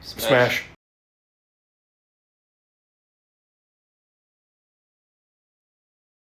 Smash.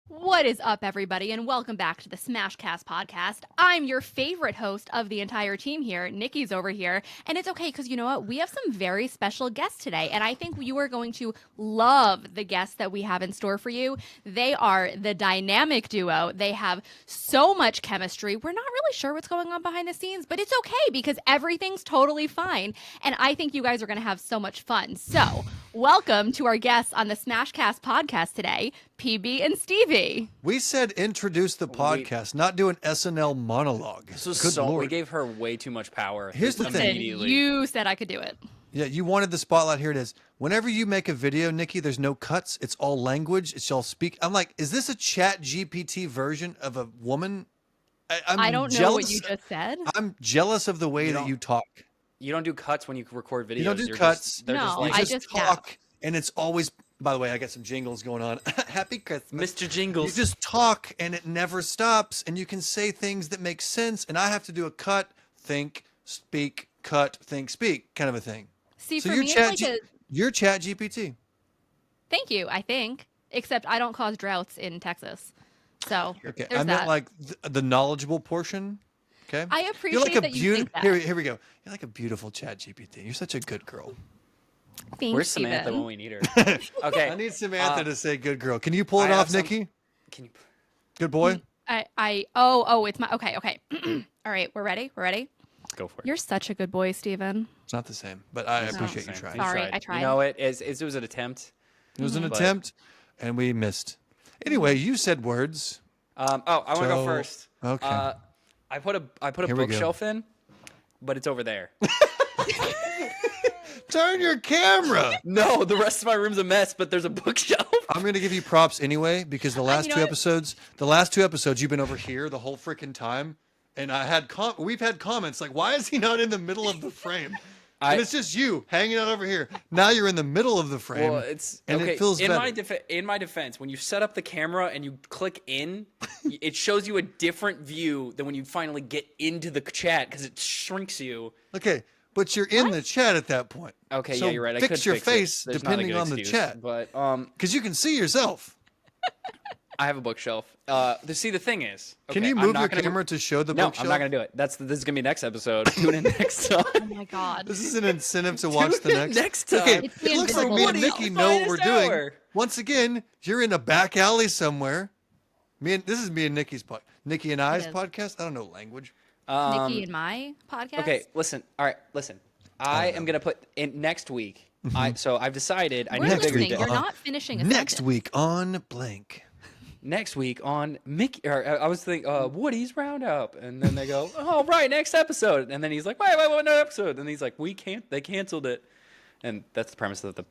What is up, everybody, and welcome back to the Smashcast podcast. I'm your favorite host of the entire team here. Nicki's over here, and it's okay because you know what? We have some very special guests today, and I think you are going to love the guests that we have in store for you. They are the dynamic duo. They have so much chemistry. We're not really sure what's going on behind the scenes, but it's okay because everything's totally fine, and I think you guys are going to have so much fun. So, welcome to our guests on the Smashcast podcast today, PB and Stevie. We said introduce the podcast, not do an SNL monologue. This was Good Lord. we gave her way too much power. Here's the thing. You said I could do it. Yeah, you wanted the spotlight. Here it is. Whenever you make a video, Nicki, there's no cuts. It's all language. It's all speak. I'm like, is this a Chat GPT version of a woman? I don't know what you just said. I'm jealous of the way that you talk. You don't do cuts when you record videos. You don't do cuts. I just talk, and it's always. By the way, I got some jingles going on. Happy Christmas, Mr. Jingles. You just talk, and it never stops, and you can say things that make sense. And I have to do a cut, think, speak, cut, think, speak, kind of a thing. See, so for you're me, you're Chat GPT. Thank you. I think, except I don't cause droughts in Texas, so Okay, there's I meant that. like the knowledgeable portion. Okay, I appreciate you're like that you think that. Here we go. You're like a beautiful Chat GPT. You're such a good girl. Thanks, Where's Samantha Steven. when we need her? Okay, I need Samantha to say good girl. Can you pull it off, Nicki? Can you? Good boy. It's my okay. All right, we're ready. Go for it. You're such a good boy, Steven. It's not the same, but I appreciate you trying. Sorry, I tried. You know, it was an attempt. It was an attempt, and we missed. Anyway, you said words. I want to go first. Okay. I put a Here we go. bookshelf in, but it's over there. Turn your camera. No, the rest of my room's a mess, but there's a bookshelf. I'm going to give you props anyway because the last two episodes you've been over here the whole freaking time, and we've had comments like, why is he not in the middle of the frame? And it's just you hanging out over here. Now you're in the middle of the frame. Well, it feels in better. In my defense, when you set up the camera and you click in, it shows you a different view than when you finally get into the chat because it shrinks you. Okay, but you're in the chat at that point. Okay, so yeah, you're right. I fix could your fix face it. There's not a depending good on the excuse, chat, but because you can see yourself. I have a bookshelf. See, the thing is, Can you move your camera to show the bookshelf? No, I'm not gonna do it. This is gonna be next episode. Tune in next time. Oh my god. This is an incentive to watch the next time. Okay, It's the it looks like invisible me and shelf. Nicki know what we're doing. Hour. Once again, you're in a back alley somewhere. This is me and Nicki's Nicki and I's is. podcast. I don't know language. Nicki and my podcast. Okay, listen. All right, listen. I am gonna put in next week. So I've decided I We're need a bigger listening. desk. You're not finishing a Next sentence. week on blank. Next week on Mickey, or I was thinking Woody's Roundup, and then they go, "Oh right, next episode," and then he's like, "Wait, no episode," and he's like, they canceled it," and that's the premise of the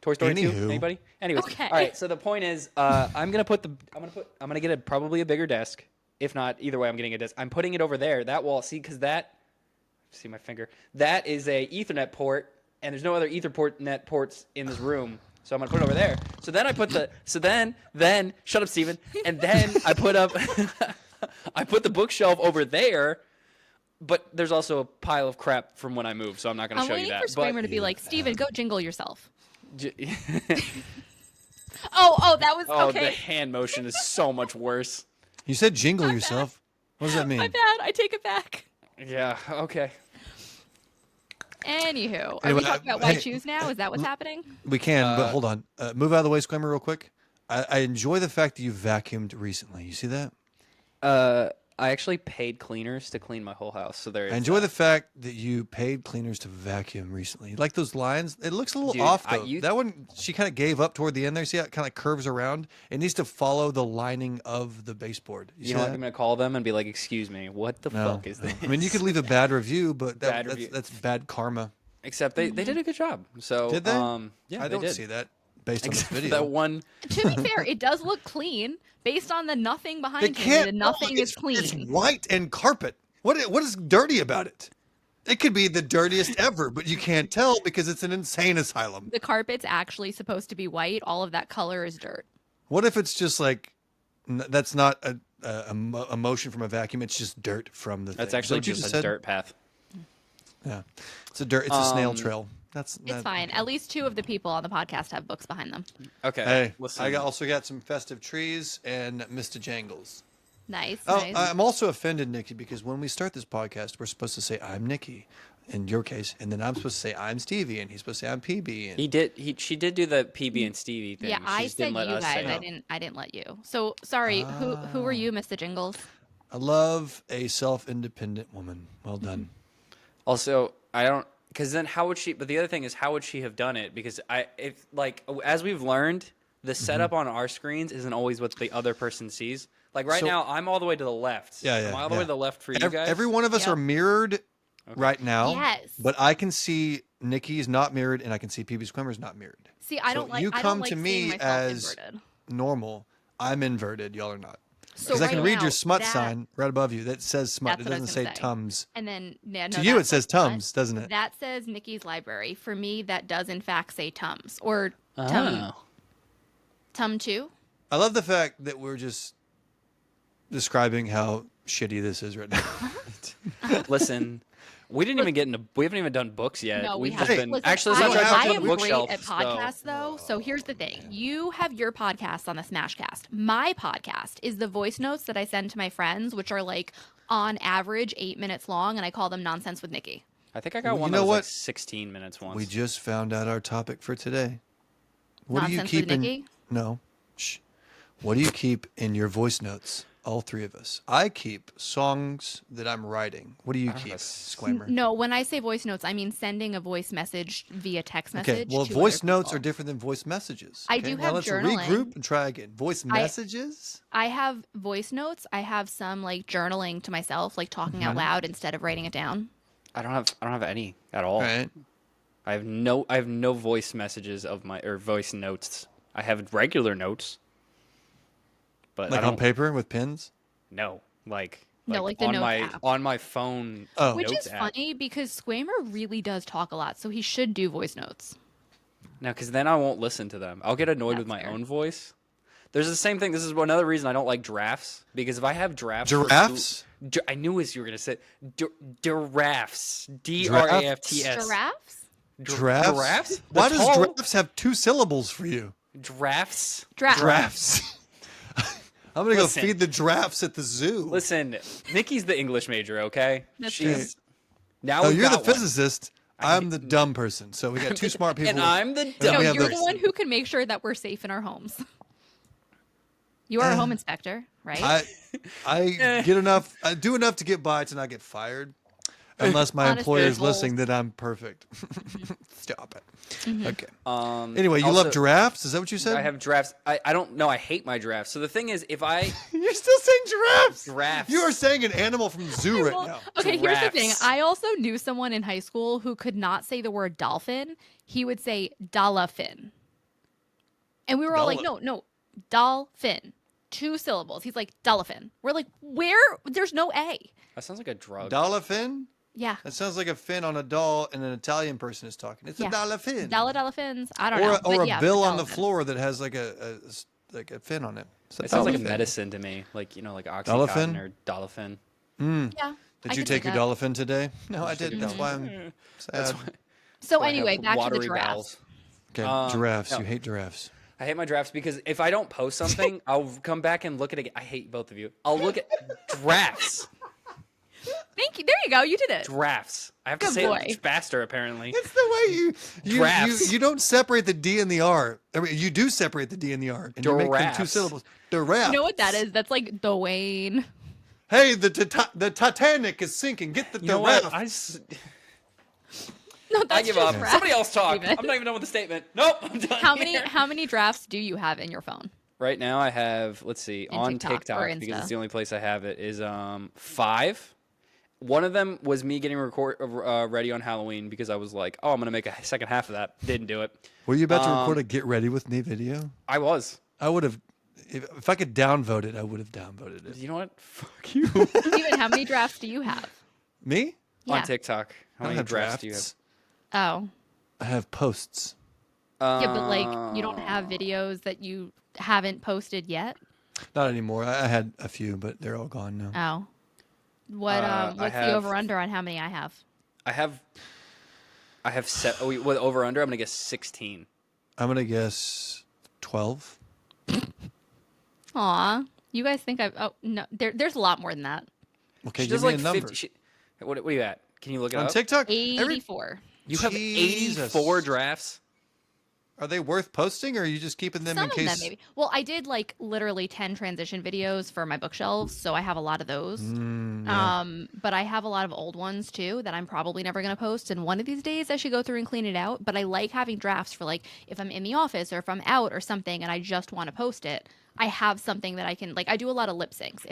Toy Story 2. Anywho. Anybody? Anyways, Okay. all right. So the point is, I'm gonna get probably a bigger desk. If not, either way, I'm getting a desk. I'm putting it over there. That wall, see my finger. That is a Ethernet port, and there's no other Ethernet ports in this room. So I'm gonna put it over there. So then I put then shut up, Steven. And then I put the bookshelf over there. But there's also a pile of crap from when I moved, so I'm not gonna I'm show you waiting that. for Screamer to be like, Steven, go jingle yourself. But Oh, that was the okay. hand motion is so much worse. You said jingle yourself. What does that mean? My bad. I take it back. Yeah. Okay. Anywho, are Anyway, we talking about white shoes now? Is that what's happening? We can, but hold on. Move out of the way, Screamer, real quick. I enjoy the fact that you vacuumed recently. You see that? I actually paid cleaners to clean my whole house, so there is I enjoy that. the fact that you paid cleaners to vacuum recently. Like those lines, it looks a little Dude, off though. you- That one, she kind of gave up toward the end there. See how it kind of curves around? It needs to follow the lining of the baseboard. You see know what? that? I'm gonna call them and be like, "Excuse me, what the No, fuck is no. this?" I mean, you could leave a bad review, but Bad review. that's bad karma. Except they did a good job. So Did they? Yeah, I they don't did. see that based on this Except for video. that one. To be fair, it does look clean based on the nothing They behind you. can't. The nothing is clean. It's white and carpet. What is dirty about it? It could be the dirtiest ever, but you can't tell because it's an insane asylum. The carpet's actually supposed to be white. All of that color is dirt. What if it's just like that's not a motion from a vacuum? It's just dirt from the. That's thing. actually Is that what you just a said? dirt path. Yeah, it's a snail trail. That's It's fine. At least 2 of the people on the podcast have books behind them. Okay. Hey, listen. I also got some festive trees and Mr. Jangles. Nice. Oh, Nice. I'm also offended, Nikki, because when we start this podcast, we're supposed to say I'm Nikki, in your case, and then I'm supposed to say I'm Stevie, and he's supposed to say I'm PB. And... She did do the PB and Stevie thing. Yeah, She I just said didn't let you us guys. say it. I didn't let you. So sorry. Who were you, Mr. Jingles? I love a self-independent woman. Well done. Also, I don't, because then how would she? But the other thing is, how would she have done it? Because as we've learned, the setup on our screens isn't always what the other person sees. Like right now, I'm all the way to the left. Yeah, Am I all the way to the left for you guys? Every one of us are mirrored right now. Yes. But I can see Nikki's not mirrored, and I can see PB Squimmer's not mirrored. See, I don't like. You I come don't like to seeing me myself as inverted. normal. I'm inverted. Y'all are not. So Because I can right read now, your smut that- sign right above you that says smut. That's It what I doesn't was say gonna say. Tums. And then no, To you, that it says says smut. Tums, doesn't it? That says Nikki's library. For me, that does in fact say Tums or Tum 2. I love the fact that we're just describing how shitty this is right now. Listen, we haven't even done books yet. No, we We've just haven't. been. Listen, Actually, let's I not try to I put am on the great bookshelf. at podcasts, though. So here's the thing: you have your podcast on the Smashcast. My podcast is the voice notes that I send to my friends, which are like on average 8 minutes long, and I call them Nonsense with Nicki. I think I got one you know that was what? like 16 minutes once. We just found out our topic for today. What do you Nonsense keep with Nicki? in? No. Shh. What do you keep in your voice notes? All 3 of us. I keep songs that I'm writing. What do you keep, Squamer? No, when I say voice notes, I mean sending a voice message via text message. Okay, well, to voice other notes people. are different than voice messages. I okay? do Now have let's journaling. regroup and try again. Voice messages? I have voice notes. I have some like journaling to myself, like talking out loud instead of writing it down. I don't have any at all. Right. I have no voice messages or voice notes. I have regular notes. But Like I don't, on paper with pens? No, like the on notes my app. on my phone. Oh. Which notes is app. funny because Squamer really does talk a lot, so he should do voice notes. No, because then I won't listen to them. I'll get annoyed with That's my fair. own voice. There's the same thing. This is another reason I don't like drafts, because if I have drafts, for Giraffes? I knew what you were gonna say. Giraffes. Drafts. Giraffes? Drafts? Giraffes? Why The does tall- drafts have 2 syllables for you? Drafts. Drafts. I'm going to go Listen. feed the drafts at the zoo. Listen, Nikki's the English major, okay? That's She's now. Oh, we've you're the got one. physicist. I'm the dumb person. So we got 2 smart people. And I'm the we No, have you're the- the one who can make sure that we're safe in our homes. You are a home inspector, right? I get enough. I do enough to get by to not get fired, unless my Honest employer is goals. listening that I'm perfect. Stop it. Mm-hmm. Okay. Um, Anyway, you also, love giraffes? Is that what you said? I have drafts. I don't know. I hate my drafts. So the thing is, if I You're still saying giraffes. Giraffes. You are saying an animal from the zoo right Well, now. okay, here's the thing. Giraffes. I also knew someone in high school who could not say the word dolphin. He would say dolphin. And we were all like, no, dolphin. 2 syllables. He's like, dolphin. We're like, where? There's no A. that sounds like a drug. Dolphin? Yeah. That sounds like a fin on a doll, and an Italian person is talking. It's Yeah. a dolphin. Dolphins. I don't know. Or but a yeah, bill but on the dolphin. floor that has like a fin on it. It's It sounds like a dolphin. medicine to me, like like Oxycontin Dolphin? or Dolphin. Yeah. Did I you could take see your that. dolphin today? No, I didn't. That's why I'm sad. So why I have anyway, back to the watery giraffes. bowels. Okay, giraffes. no. You hate giraffes. I hate my drafts because if I don't post something, I'll come back and look at it. I hate both of you. I'll look at drafts. Thank you. There you go. You did it. Drafts. I have to Good say boy. it much faster, apparently. It's the way Drafts. you don't separate the D and the R. I mean, you do separate the D and the R, and you make them 2 Giraffes. syllables. Giraffe. You know what that is? That's like Dwayne. Hey, the Titanic is sinking. Get the You know what? giraffe. No, that's I give just up. rap. Somebody else talk. Steven. I'm not even done with the statement. Nope, I'm done. How many drafts do you have in your phone? Right now, I have. Let's see. In On TikTok or TikTok, because Insta? it's the only place I have it. Is 5. One of them was me getting ready on Halloween because I was like, oh, I'm gonna make a second half of that. Didn't do it. Were you about to record a Get Ready With Me video? I was. I would have, if I could downvote it, I would have downvoted it. You know what? Fuck you. Steven, how many drafts do you have? Me? Yeah. On TikTok, how I don't many have drafts do you have? drafts. Oh. I have posts. Yeah, but like you don't have videos that you haven't posted yet? Not anymore. I had a few, but they're all gone now. Oh. What I what's the have- over under on how many I have? I have I have set. Oh, what over under? I'm gonna guess 16. I'm gonna guess 12. Aw, you guys think I've? Oh no, there's a lot more than that. Okay, She give does me like a number. 50. What are you at? Can you look it On up? TikTok, 84. You have Jesus. 84 drafts. Are they worth posting, or are you just keeping them Some in of case? them maybe. Well, I did like literally 10 transition videos for my bookshelves, so I have a lot of those. Yeah. But I have a lot of old ones too that I'm probably never going to post. And one of these days I should go through and clean it out. But I like having drafts for like if I'm in the office or if I'm out or something and I just want to post it, I have something that I can like. I do a lot of lip syncs.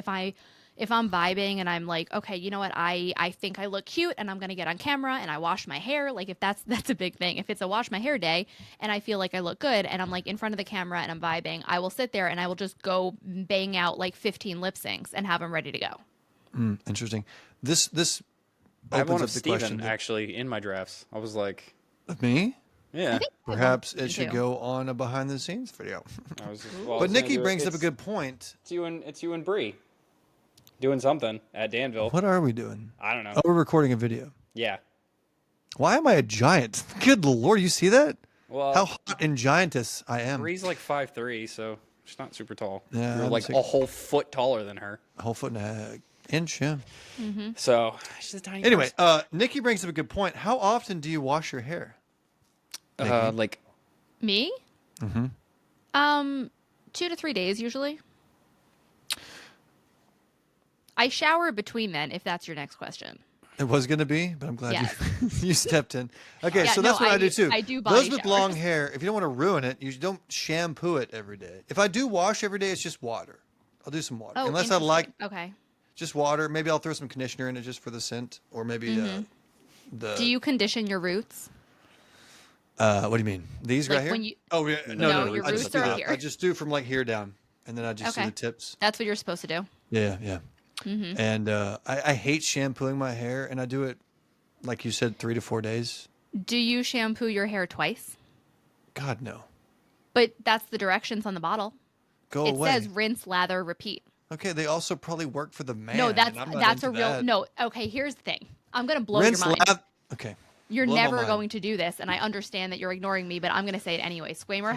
If I'm vibing and I'm like, okay, you know what, I think I look cute and I'm gonna get on camera and I wash my hair. Like if that's a big thing. If it's a wash my hair day and I feel like I look good and I'm like in front of the camera and I'm vibing, I will sit there and I will just go bang out like 15 lip syncs and have them ready to go. Interesting. This I have opens one up of the Steven question. actually in my drafts. I was like, Of me? yeah. Perhaps Me it should too. go on a behind the scenes video. I was just, But Nicki brings up a good point. It's you and Bree doing something at Danville. What are we doing? I don't know. Oh, we're recording a video. Yeah. Why am I a giant? Good lord, you see that? Well, How hot and giantess I am. Bree's like 5'3", so she's not super tall. Yeah, You're I'm like sick. a whole foot taller than her. A whole foot and a inch, yeah. So she's a tiny. Anyway, Nicki brings up a good point. How often do you wash your hair? person. Like Me? 2 to 3 days usually. I shower between then, if that's your next question. It was going to be, but I'm glad Yes. you stepped in. Okay, Yeah, so no, that's what I do too. I do Those body with long showers. hair, if you don't want to ruin it, you don't shampoo it every day. If I do wash every day, it's just water. I'll do some water. Oh, Unless I like Okay. just water. Maybe I'll throw some conditioner in it just for the scent, or maybe the. Do you condition your roots? What do you mean? These Like right here? when you- Oh yeah, No, your I roots just do are that. here. I just do from like here down, and then I just do Okay. the tips. That's what you're supposed to do. Yeah. And I hate shampooing my hair, and I do it, like you said, 3 to 4 days. Do you shampoo your hair twice? God no. But that's the directions on the bottle. Go It away. says rinse, lather, repeat. Okay, they also probably work for the man. No, and that's I'm not that's a into real that. no. Okay, here's the thing. I'm gonna blow Rinse, your mind. Okay. You're blow my never mind. going to do this, and I understand that you're ignoring me, but I'm gonna say it anyway. Squamer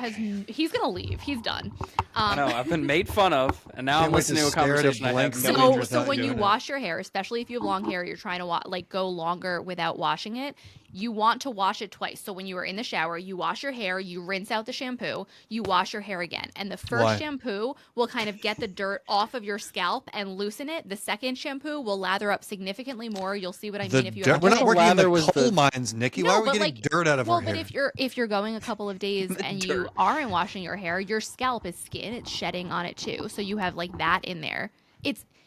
he's gonna leave. He's done. I know I've been made fun of, and now Can't I'm wait listening to to a stare at a conversation I blank have screen no So, interest so without when you doing it. wash your hair, especially if you have long hair, you're trying to go longer without washing it. You want to wash it twice. So when you are in the shower, you wash your hair, you rinse out the shampoo, you wash your hair again, and the first Why? shampoo will kind of get the dirt off of your scalp and loosen it. The second shampoo will lather up significantly more. You'll see what I mean if you. dirt. We're not the working in lather the was coal the- mines, Nikki. No, Why are we but getting like, dirt out of well, our but hair? if you're going a couple of days and you dirt. aren't washing your hair, your scalp is skin; it's shedding on it too. So you have like that in there.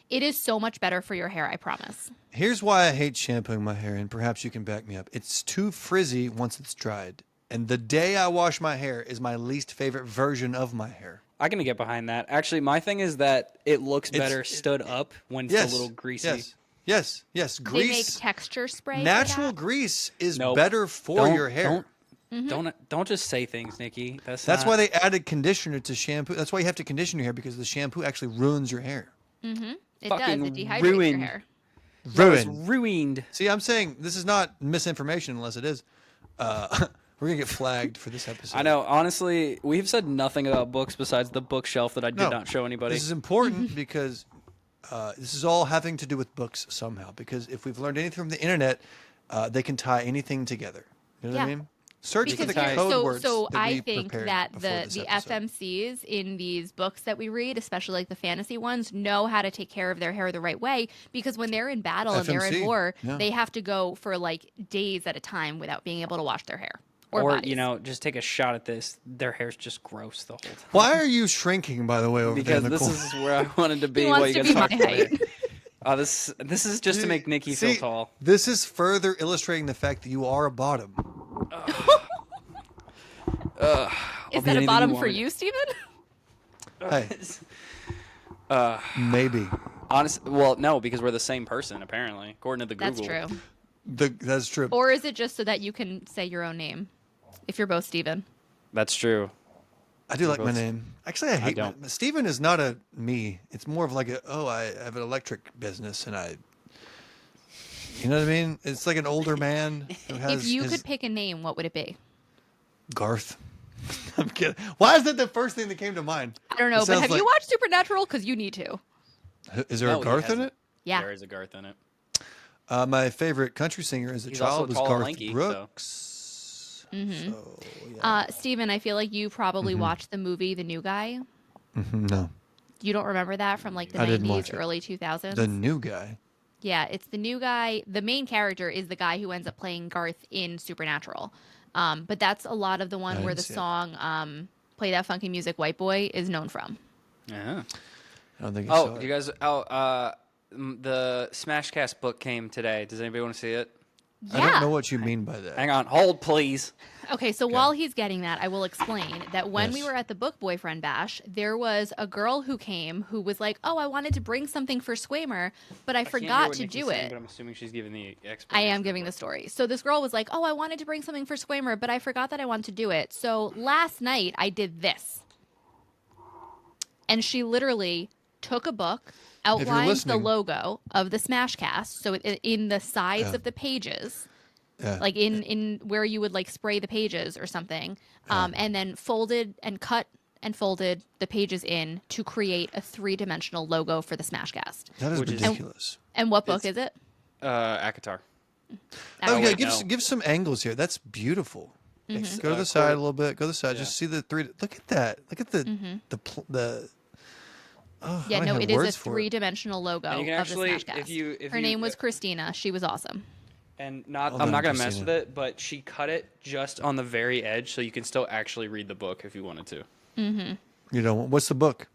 It is so much better for your hair, I promise. Here's why I hate shampooing my hair, and perhaps you can back me up. It's too frizzy once it's dried. And the day I wash my hair is my least favorite version of my hair. I can get behind that. Actually, my thing is that it looks better It's- stood up when it's Yes. a little greasy. Yes. They make Grease. texture spray. for Natural that. grease is Nope. better for your hair. Don't just say things, Nikki. That's That's not- why they added conditioner to shampoo. That's why you have to condition your hair, because the shampoo actually ruins your hair. It fucking does. It dehydrates ruined. your hair. No, it's Ruined. ruined. See, I'm saying this is not misinformation unless it is. We're going to get flagged for this episode. I know. Honestly, we've said nothing about books besides the bookshelf that I did No, not show anybody. This is important because this is all having to do with books somehow. Because if we've learned anything from the internet, they can tie anything together. You know what I Yeah. mean? Search for Because the here- code words. so that I we think prepared that before the this episode. FMCs in these books that we read, especially like the fantasy ones, know how to take care of their hair the right way, because when they're in battle and they're in FMC, war, yeah. they have to go for like days at a time without being able to wash their hair or, or bodies. just take a shot at this. Their hair's just gross the whole time. Why are you shrinking, by the way, over Because there in the this corner? is where I wanted to be. He while wants you to guys be my talked about height. it. This is just to make Nikki feel See, tall. This is further illustrating the fact that you are a bottom. Is that a bottom for you, Steven? Hey, maybe. Well, no, because we're the same person apparently, according to the That's Google. true. That's true. Or is it just so that you can say your own name if you're both Steven? That's true. I do like my both- name. Actually, I hate don't. Steven is not a me. It's more of like I have an electric business and I You know what I mean? It's like an older man who has. If you could pick a name, what would it be? Garth. I'm kidding. Why is that the first thing that came to mind? I don't know, It but sounds have you like- watched Supernatural? Because you need to. Is there No, a he Garth in hasn't. it? Yeah. There is a Garth in it. My favorite country singer as a He's child also was tall and Garth lanky, so- Brooks. So, yeah. Steven, I feel like you probably watched the movie The New Guy. No, You don't remember that from like the I didn't watch 90s, it. early 2000s? the new guy. Yeah, it's the new guy. The main character is the guy who ends up playing Garth in Supernatural. But that's a lot of the one I where didn't the see it. song Play That Funky Music, White Boy is known from. Yeah. I don't think I saw Oh, it. you guys. The Smashcast book came today. Does anybody want to see it? I don't know what you mean by that. Hang on, hold please. Okay, so while he's getting that, I will explain that when we Yes. were at the Book Boyfriend Bash, there was a girl who came who was like, "Oh, I wanted to bring something for Squamer, but I forgot to do it." But I'm assuming she's giving the I explanation. am giving the story. So this girl was like, "Oh, I wanted to bring something for Squamer, but I forgot that I wanted to do it." So last night I did this. And she literally took a book, outlined the listening- logo of the Smashcast, so in the sides of the pages, Yeah. like in where you would like spray the pages or something, and then folded and cut and folded the pages in to create a 3-dimensional logo for the Smashcast. That is Which is- ridiculous. And what book is it? Akatar. Oh, yeah, wait, give no. give some angles here. That's beautiful. Mm-hmm. Go to the side a little bit. Go to the side. Just see the three. Look at that. Look at the Oh, I Yeah, don't no, have it is a words for it. 3-dimensional logo And you can of actually, the Smashcast. if Her you, name was Christina. She was awesome. and not, Well I'm done, not gonna mess Christina. with it, but she cut it just on the very edge, so you can still actually read the book if you wanted to. You know what's the book?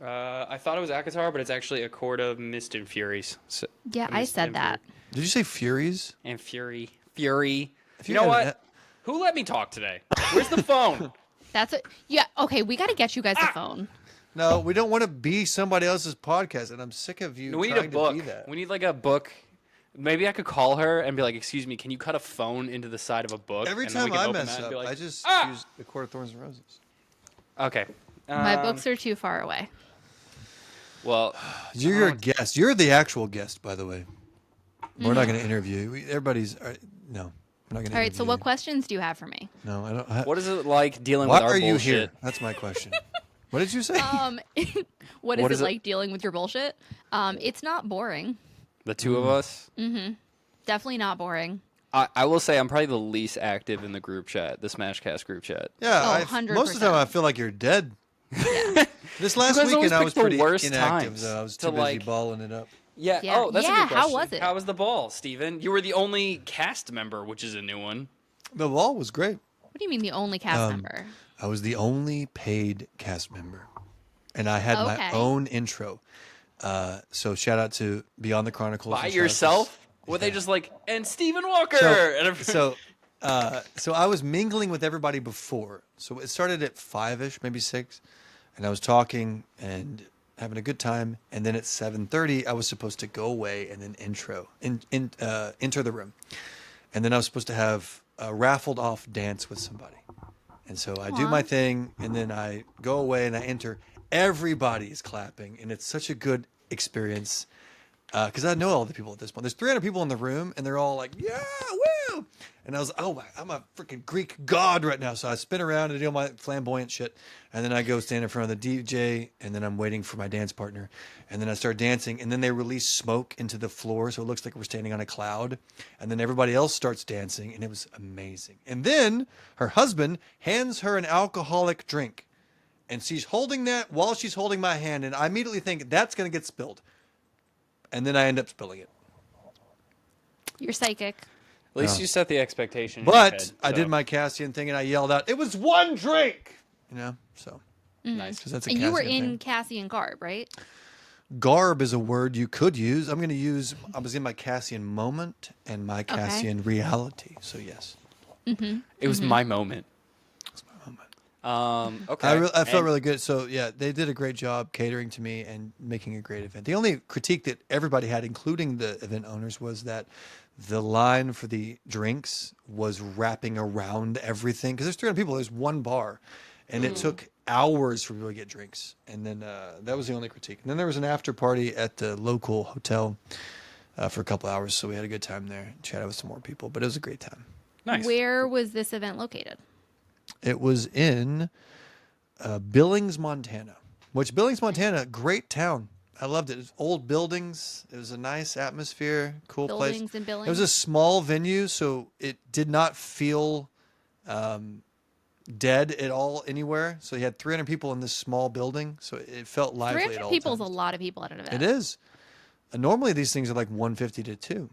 I thought it was Akatar, but it's actually A Court of Mist and Furies. So, Yeah, I Mist said and that. Did you say Furies? And Fury. If You you know had what? Who let me talk today? Where's the phone? That's it. Yeah, okay, we got to get you guys the phone. No, we don't want to be somebody else's podcast, and I'm sick of you We need a trying to book. be that. We need like a book. Maybe I could call her and be like, "Excuse me, can you cut a phone into the side of a book?" Every And then we time can I open mess that and up, be like, I just "Ah!" use the Court of Thorns and Roses. Okay. My books are too far away. Well, You're a guest. You're the actual guest, by the way. We're not going to interview you. Everybody's no. We're not going to. All right, so what questions do you have for me? No, I don't. what is it like dealing Why with our are you bullshit? here? That's my question. What did you say? What What is is it it- like dealing with your bullshit? It's not boring. The two of us. Definitely not boring. I will say I'm probably the least active in the group chat, the Smashcast group chat. Yeah, Oh, most of the time 100%. I feel like you're dead. Yeah. This last guys always weekend I pick was the pretty worst inactive, times though. I was to, too busy like- balling it up. Yeah. Yeah. Oh, that's a Yeah, good how question. was it? How was the ball, Steven? You were the only cast member, which is a new one. The ball was great. What do you mean the only cast member? I was the only paid cast member, and I had my Okay. own intro. So shout out to Beyond the Chronicles. By and shout out to- yourself? Were they just like, and Stephen Walker? and every- So I was mingling with everybody before. So it started at 5-ish, maybe 6, and I was talking and having a good time. And then at 7:30, I was supposed to go away and then enter the room. And then I was supposed to have a raffled off dance with somebody. And so I do my thing, and then I go away and I enter. Everybody's clapping, and it's such a good experience. Because I know all the people at this point. There's 300 people in the room, and they're all like, "Yeah, woo!" And I was, "Oh my, I'm a freaking Greek god right now." So I spin around and do my flamboyant shit, and then I go stand in front of the DJ, and then I'm waiting for my dance partner, and then I start dancing, and then they release smoke into the floor, so it looks like we're standing on a cloud, and then everybody else starts dancing, and it was amazing. And then her husband hands her an alcoholic drink, and she's holding that while she's holding my hand, and I immediately think that's gonna get spilled. And then I end up spilling it. You're psychic. At least you set the expectation. in your But head, I so. did my Cassian thing and I yelled out, "It was one drink!" You know, so. Nice. Because that's a And you were Cassian in thing. Cassian garb, right? Garb is a word you could use. I'm going to use, I was in my Cassian moment and my Cassian reality. So, yes. It was my moment. That's my moment. Okay. I felt And- really good. So, yeah, they did a great job catering to me and making a great event. The only critique that everybody had, including the event owners, was that the line for the drinks was wrapping around everything. Because there's 300 people, there's one bar. And it took hours for people to get drinks. And then that was the only critique. And then there was an after party at the local hotel for a couple hours. So we had a good time there. Chatted with some more people, but it was a great time. Nice. Where was this event located? It was in Billings, Montana. Which Billings, Montana, great town. I loved it. It was old buildings. It was a nice atmosphere, cool place. Buildings and Billings. It was a small venue, so it did not feel dead at all anywhere. So you had 300 people in this small building, so it felt lively at 300 all people is times. a lot of people at an event. It is. Normally these things are like 150 to 2.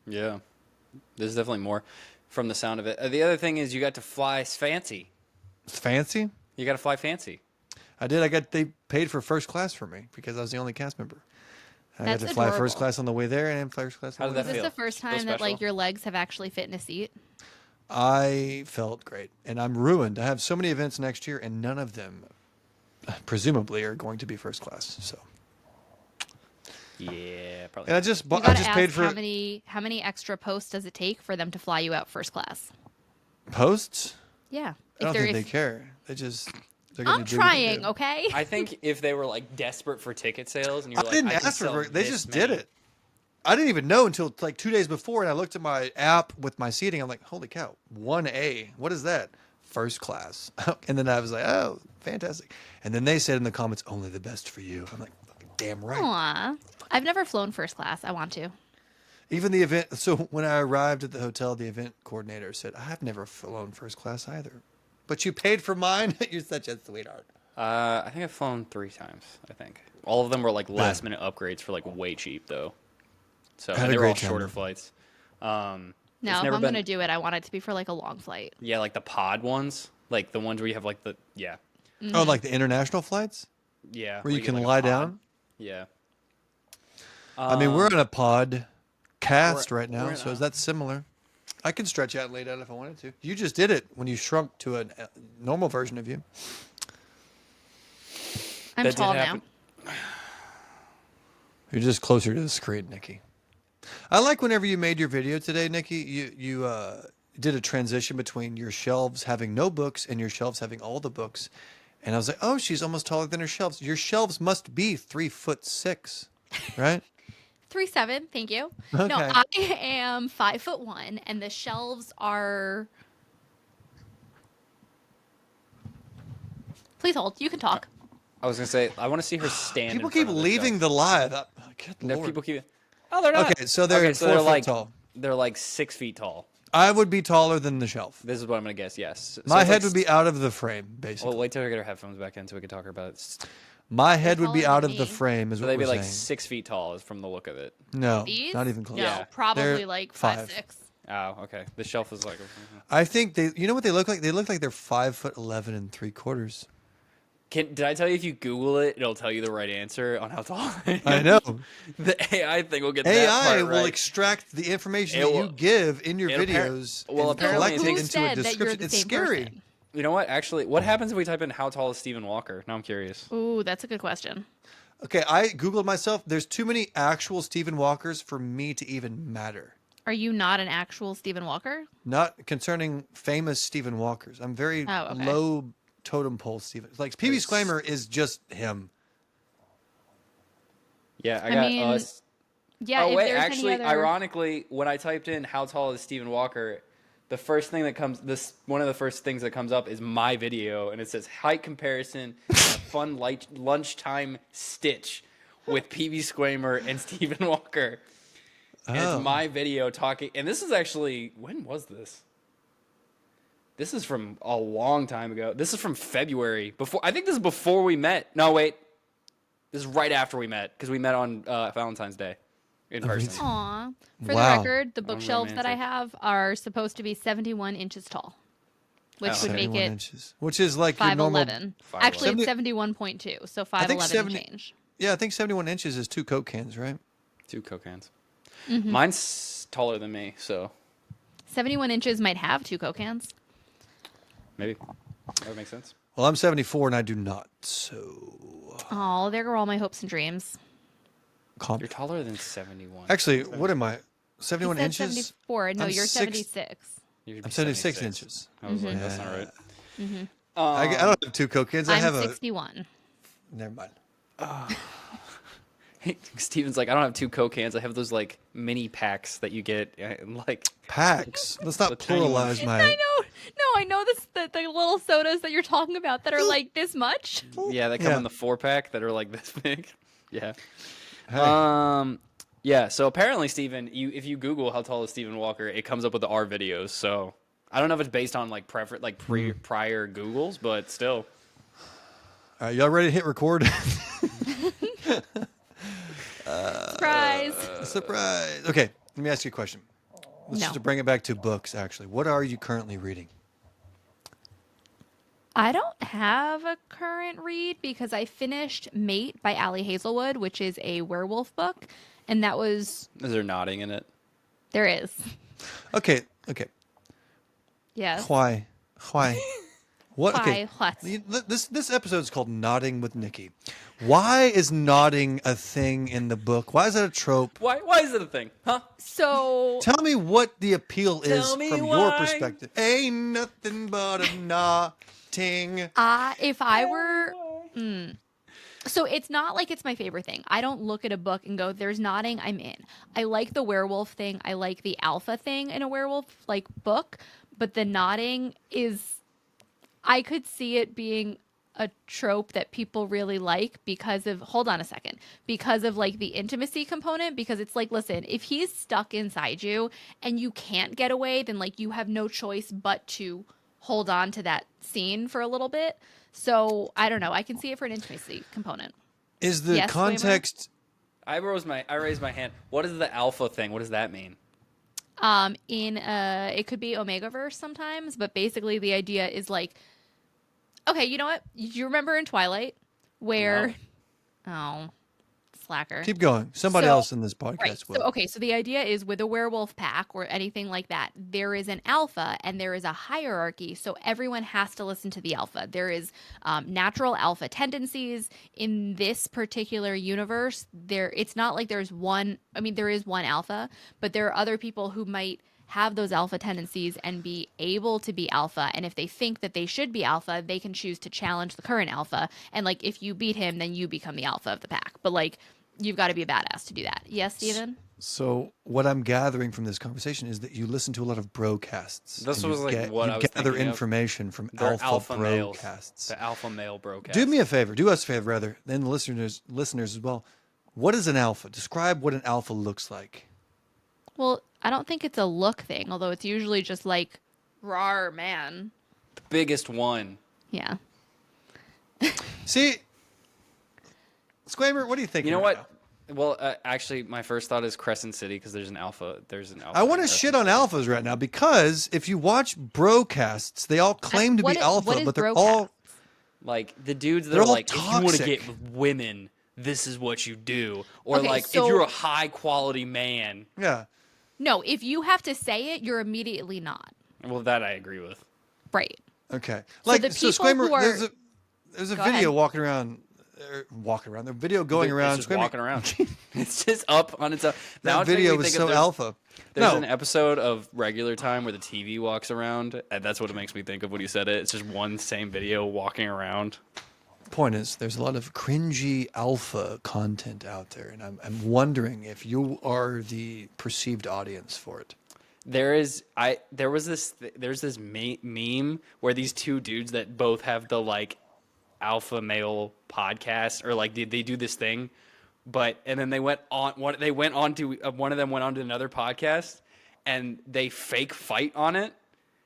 Yeah. There's definitely more from the sound of it. The other thing is you got to fly fancy. It's fancy. You got to fly fancy. I did. They paid for first class for me because I was the only cast member. I That's got to fly adorable. first class on the way there and first class How on did the that way Is this back. the first Feel time that like special? your legs have actually fit in a seat? I felt great, and I'm ruined. I have so many events next year, and none of them, presumably, are going to be first class. So, Yeah, probably. and I just You I gotta just ask paid for how many extra posts does it take for them to fly you out first class? posts. Yeah. I don't think they care. They're gonna I'm do what they trying, do. okay? I think if they were like desperate for ticket sales and you're I like, didn't I can ask sell for it. They this just many. did it. I didn't even know until like 2 days before, and I looked at my app with my seating. I'm like, holy cow, 1A. What is that? First class. And then I was like, oh, fantastic. And then they said in the comments, only the best for you. I'm like, damn right. Aw. I've never flown first class. I want to. Even the event. So when I arrived at the hotel, the event coordinator said, I've never flown first class either. But you paid for mine? You're such a sweetheart. I think I've flown 3 times, I think. All of them were like last minute upgrades for like way cheap though. So Had a they were all great time, shorter though. flights. No, It's if never I'm been- gonna do it, I want it to be for like a long flight. Yeah, like the pod ones, like the ones where you have like the Oh, like the international flights? Where you get, can like, a lie pod. down? Yeah. I mean, we're on a pod cast we're- right now, we're- so is that similar? I can stretch out and lay down if I wanted to. You just did it when you shrunk to a normal version of you. I'm That did tall now. happen. You're just closer to the screen, Nikki. I like whenever you made your video today, Nikki, you did a transition between your shelves having no books and your shelves having all the books. And I was like, oh, she's almost taller than her shelves. Your shelves must be 3'6", right? 3'7", thank you. Okay. No, I am 5'1", and the shelves are. Please hold. You can talk. I was gonna say I want to see her stand. People in keep front of the leaving shelf. the live. Good No, Lord. people keep. Oh, they're not. Okay, so they're 4 foot like tall. they're like 6 feet tall. I would be taller than the shelf. This is what I'm gonna guess. Yes. So My it's head like would be out of the frame, basically. Well, wait till we get her headphones back in so we can talk about it. My head would be taller out than of the me. frame, is So what they'd we're be like saying. 6 feet tall, is from the look of it. No, These? not even close. No, Yeah. probably They're like 5. 5'6". Oh, okay. The shelf is like. I think they. You know what they look like? They look like they're 5'11" and 3/4. Did I tell you if you Google it, it'll tell you the right answer on how tall? I know. The AI thing will get that AI part will right. extract the information It that will- you give in your it'll videos well, and apparently collect it it Who into a said that you're description. the It's same scary. person? You know what? Actually, what happens if we type in how tall is Stephen Walker? Now I'm curious. Ooh, that's a good question. Okay, I Googled myself. There's too many actual Stephen Walkers for me to even matter. Are you not an actual Stephen Walker? Not concerning famous Stephen Walkers. I'm very Oh, okay. low totem pole Stephen. Like PB Disclaimer is just him. Yeah, I I got mean, us. Yeah. Oh if wait, there's actually, any other... ironically, when I typed in how tall is Stephen Walker, the first thing that comes one of the first things that comes up is my video, and it says height comparison, and a fun lunchtime stitch with PB Squamer and Stephen Walker. And Oh. it's my video talking, and this is actually, when was this? This is from a long time ago. This is from February. I think this is before we met. No, wait. This is right after we met, because we met on Valentine's Day in person. Aw. For Wow. the record, the I'm bookshelves that I romantic. have are supposed to be 71 inches tall, which Oh. would make 71 it inches, which is like your normal. 5'11". 5'11". Actually, it's 70 71.2, so I think 5'11 70 change. Yeah, I think 71 inches is 2 Coke cans, right? 2 Coke cans. Mm-hmm. Mine's taller than me, so 71 inches might have 2 Coke cans. maybe that would make sense. Well, I'm 74 and I do not. So Oh, there go all my hopes and dreams. You're taller than 71. Actually, what am I? 71 You said inches? 74. No, I'm you're 6 76. You should I'm be 76 inches. I was like, that's not right. I don't have 2 Coke cans. I I'm have 61. Never mind. Steven's like, I don't have 2 Coke cans. I have those like mini packs that you get, like Packs. Let's not The tiny ones. pluralize I my. know. No, I know this. The little sodas that you're talking about that are like this much. yeah, they come Yeah. in the 4-pack that are like this big. Yeah. Hey. Yeah. So apparently, Steven, if you Google how tall is Stephen Walker, it comes up with the R videos. So I don't know if it's based on like prior Googles, but still. All right, y'all ready to hit record? Surprise. Surprise. Okay, let me ask you a question. Let's No. just bring it back to books, actually. What are you currently reading? I don't have a current read because I finished Mate by Allie Hazelwood, which is a werewolf book, and that was Is there nodding in it? there is. Okay. Yes. Why? What? Okay. Why? What? This episode is called Nodding with Nicki. Why is nodding a thing in the book? Why is that a trope? Why is it a thing? Huh? So Tell me what the appeal is Tell me from your why. perspective. Ain't nothing but a nodding. if I were so it's not like it's my favorite thing. I don't look at a book and go, there's nodding, I'm in. I like the werewolf thing. I like the alpha thing in a werewolf like book, but the nodding is I could see it being a trope that people really like because of hold on a second, because of like the intimacy component, because it's like, listen, if he's stuck inside you and you can't get away, then like you have no choice but to hold on to that scene for a little bit. So I don't know. I can see it for an intimacy component. Is the Yes, context? I raised my hand. What is the alpha thing? What does that mean? It could be Omegaverse sometimes, but basically the idea is like, okay, you know what? You remember in Twilight where, oh, slacker. Keep going. Somebody So- else in this podcast Right. will. So, okay. So the idea is with a werewolf pack or anything like that, there is an alpha and there is a hierarchy. So everyone has to listen to the alpha. There is natural alpha tendencies in this particular universe. It's not like there's one. I mean, there is one alpha, but there are other people who might have those alpha tendencies and be able to be alpha. And if they think that they should be alpha, they can choose to challenge the current alpha. And like, if you beat him, then you become the alpha of the pack. But like, you've got to be a badass to do that. Yes, Steven? So what I'm gathering from this conversation is that you listen to a lot of broadcasts. This and was you like what you I was gather thinking of. information from They're alpha males. broadcasts. The alpha male broadcast. Do me a favor. Do us a favor, rather, and the listeners as well. What is an alpha? Describe what an alpha looks like. Well, I don't think it's a look thing, although it's usually just like, rawr, man. The biggest one. Yeah. See, Squamer, what do you think? You know what? Well, actually, my first thought is Crescent City because there's an alpha. I want to shit on alphas right now because if you watch broadcasts, they all claim to be alpha, what is but they're broadcast? all like the dudes that They're are all like, if you want to toxic. get with women, this is what you do. Or Okay, like, so- if you're a high quality man. yeah. No, if you have to say it, you're immediately not. Well, that I agree with. Right. Okay. So the people Squamer, who are- there's a Go video ahead. walking around. The video going around. It's just Squamer- walking around. It's just up on its own. That it's making video me was think so of there's- alpha. There's No. an episode of Regular Time where the TV walks around, and that's what it makes me think of when you said it. It's just one same video walking around. Point is, there's a lot of cringy alpha content out there, and I'm wondering if you are the perceived audience for it. There's this meme where these two dudes that both have the like alpha male podcast or like they do this thing, and then one of them went on to another podcast and they fake fight on it,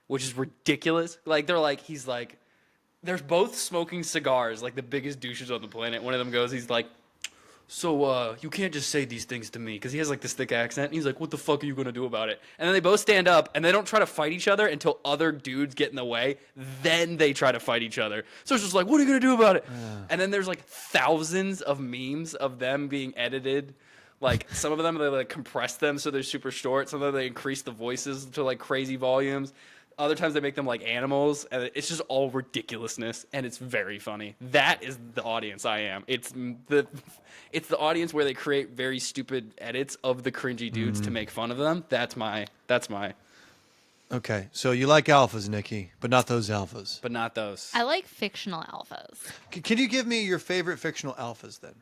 which is ridiculous. Like they're both smoking cigars, like the biggest douches on the planet. One of them goes, he's like, so you can't just say these things to me, because he has like this thick accent, and he's like, what the fuck are you gonna do about it? And then they both stand up and they don't try to fight each other until other dudes get in the way, then they try to fight each other. So it's just like, what are you gonna do about it? And then there's like thousands of memes of them being edited. Like some of them they like compress them so they're super short, some of them they increase the voices to like crazy volumes. Other times they make them like animals, and it's just all ridiculousness, and it's very funny. That is the audience I am. It's the audience where they create very stupid edits of the cringy dudes to make fun of them. That's my. Okay, so you like alphas, Nicki, but not those alphas. But not those. I like fictional alphas. Can you give me your favorite fictional alphas then?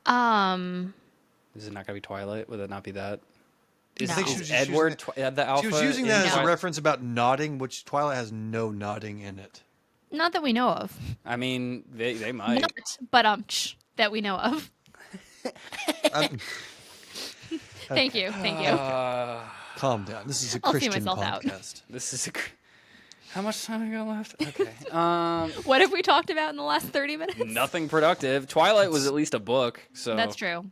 Is it not gonna be Twilight? Would it not be that? No. I think she was Is just Edward the alpha? She was using in that as a No. reference about nodding, which Twilight has no nodding in it. Not that we know of. I mean, they might. Not, but that we know of. Thank you. Calm down. This is a I'll see Christian myself out. podcast. This is how much time I got left? Okay. What have we talked about in the last 30 minutes? Nothing productive. Twilight was at least a book, so That's true.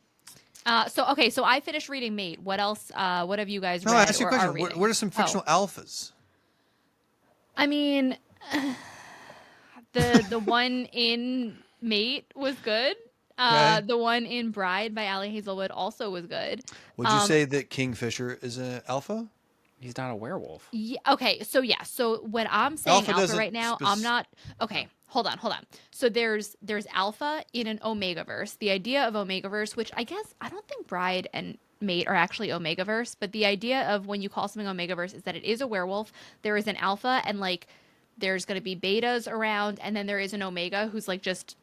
So I finished reading Mate. What else? What have you guys read No, I asked you a or are question. reading? What are some fictional alphas? I mean, the one in Mate was good. Okay. The one in Bride by Allie Hazelwood also was good. Would you say that Kingfisher is an alpha? he's not a werewolf. Yeah, okay, so when I'm saying Alpha alpha doesn't right now, I'm not okay. Hold on. So there's alpha in an Omegaverse. The idea of Omegaverse, which I don't think Bride and Mate are actually Omegaverse, but the idea of when you call something Omegaverse is that it is a werewolf. There is an alpha, and like there's going to be betas around, and then there is an Omega who's like just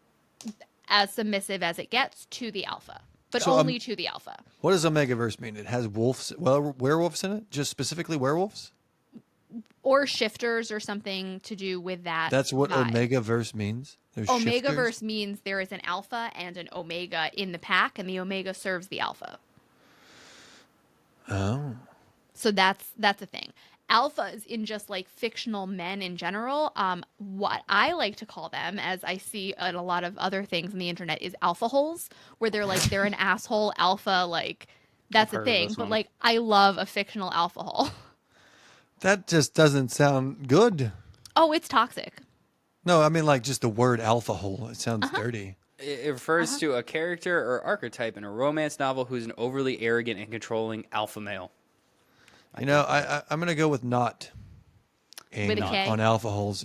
as submissive as it gets to the alpha, but So, only to the alpha. What does Omegaverse mean? It has werewolves in it? Just specifically werewolves? Or shifters or something to do with that. That's what vibe. Omegaverse means? There's Omegaverse shifters? means there is an alpha and an omega in the pack, and the omega serves the alpha. Oh. So that's a thing. Alphas in just like fictional men in general, what I like to call them, as I see in a lot of other things on the internet, is alpha holes, where they're an asshole alpha, like that's I've a heard of thing. this But one. like I love a fictional alpha hole. That just doesn't sound good. Oh, it's toxic. No, I mean like just the word alpha hole. It sounds Uh-huh. dirty. It refers to a character or archetype in a romance novel who's an overly arrogant and controlling alpha male. I'm going to go with not. With a Not K? on alpha holes.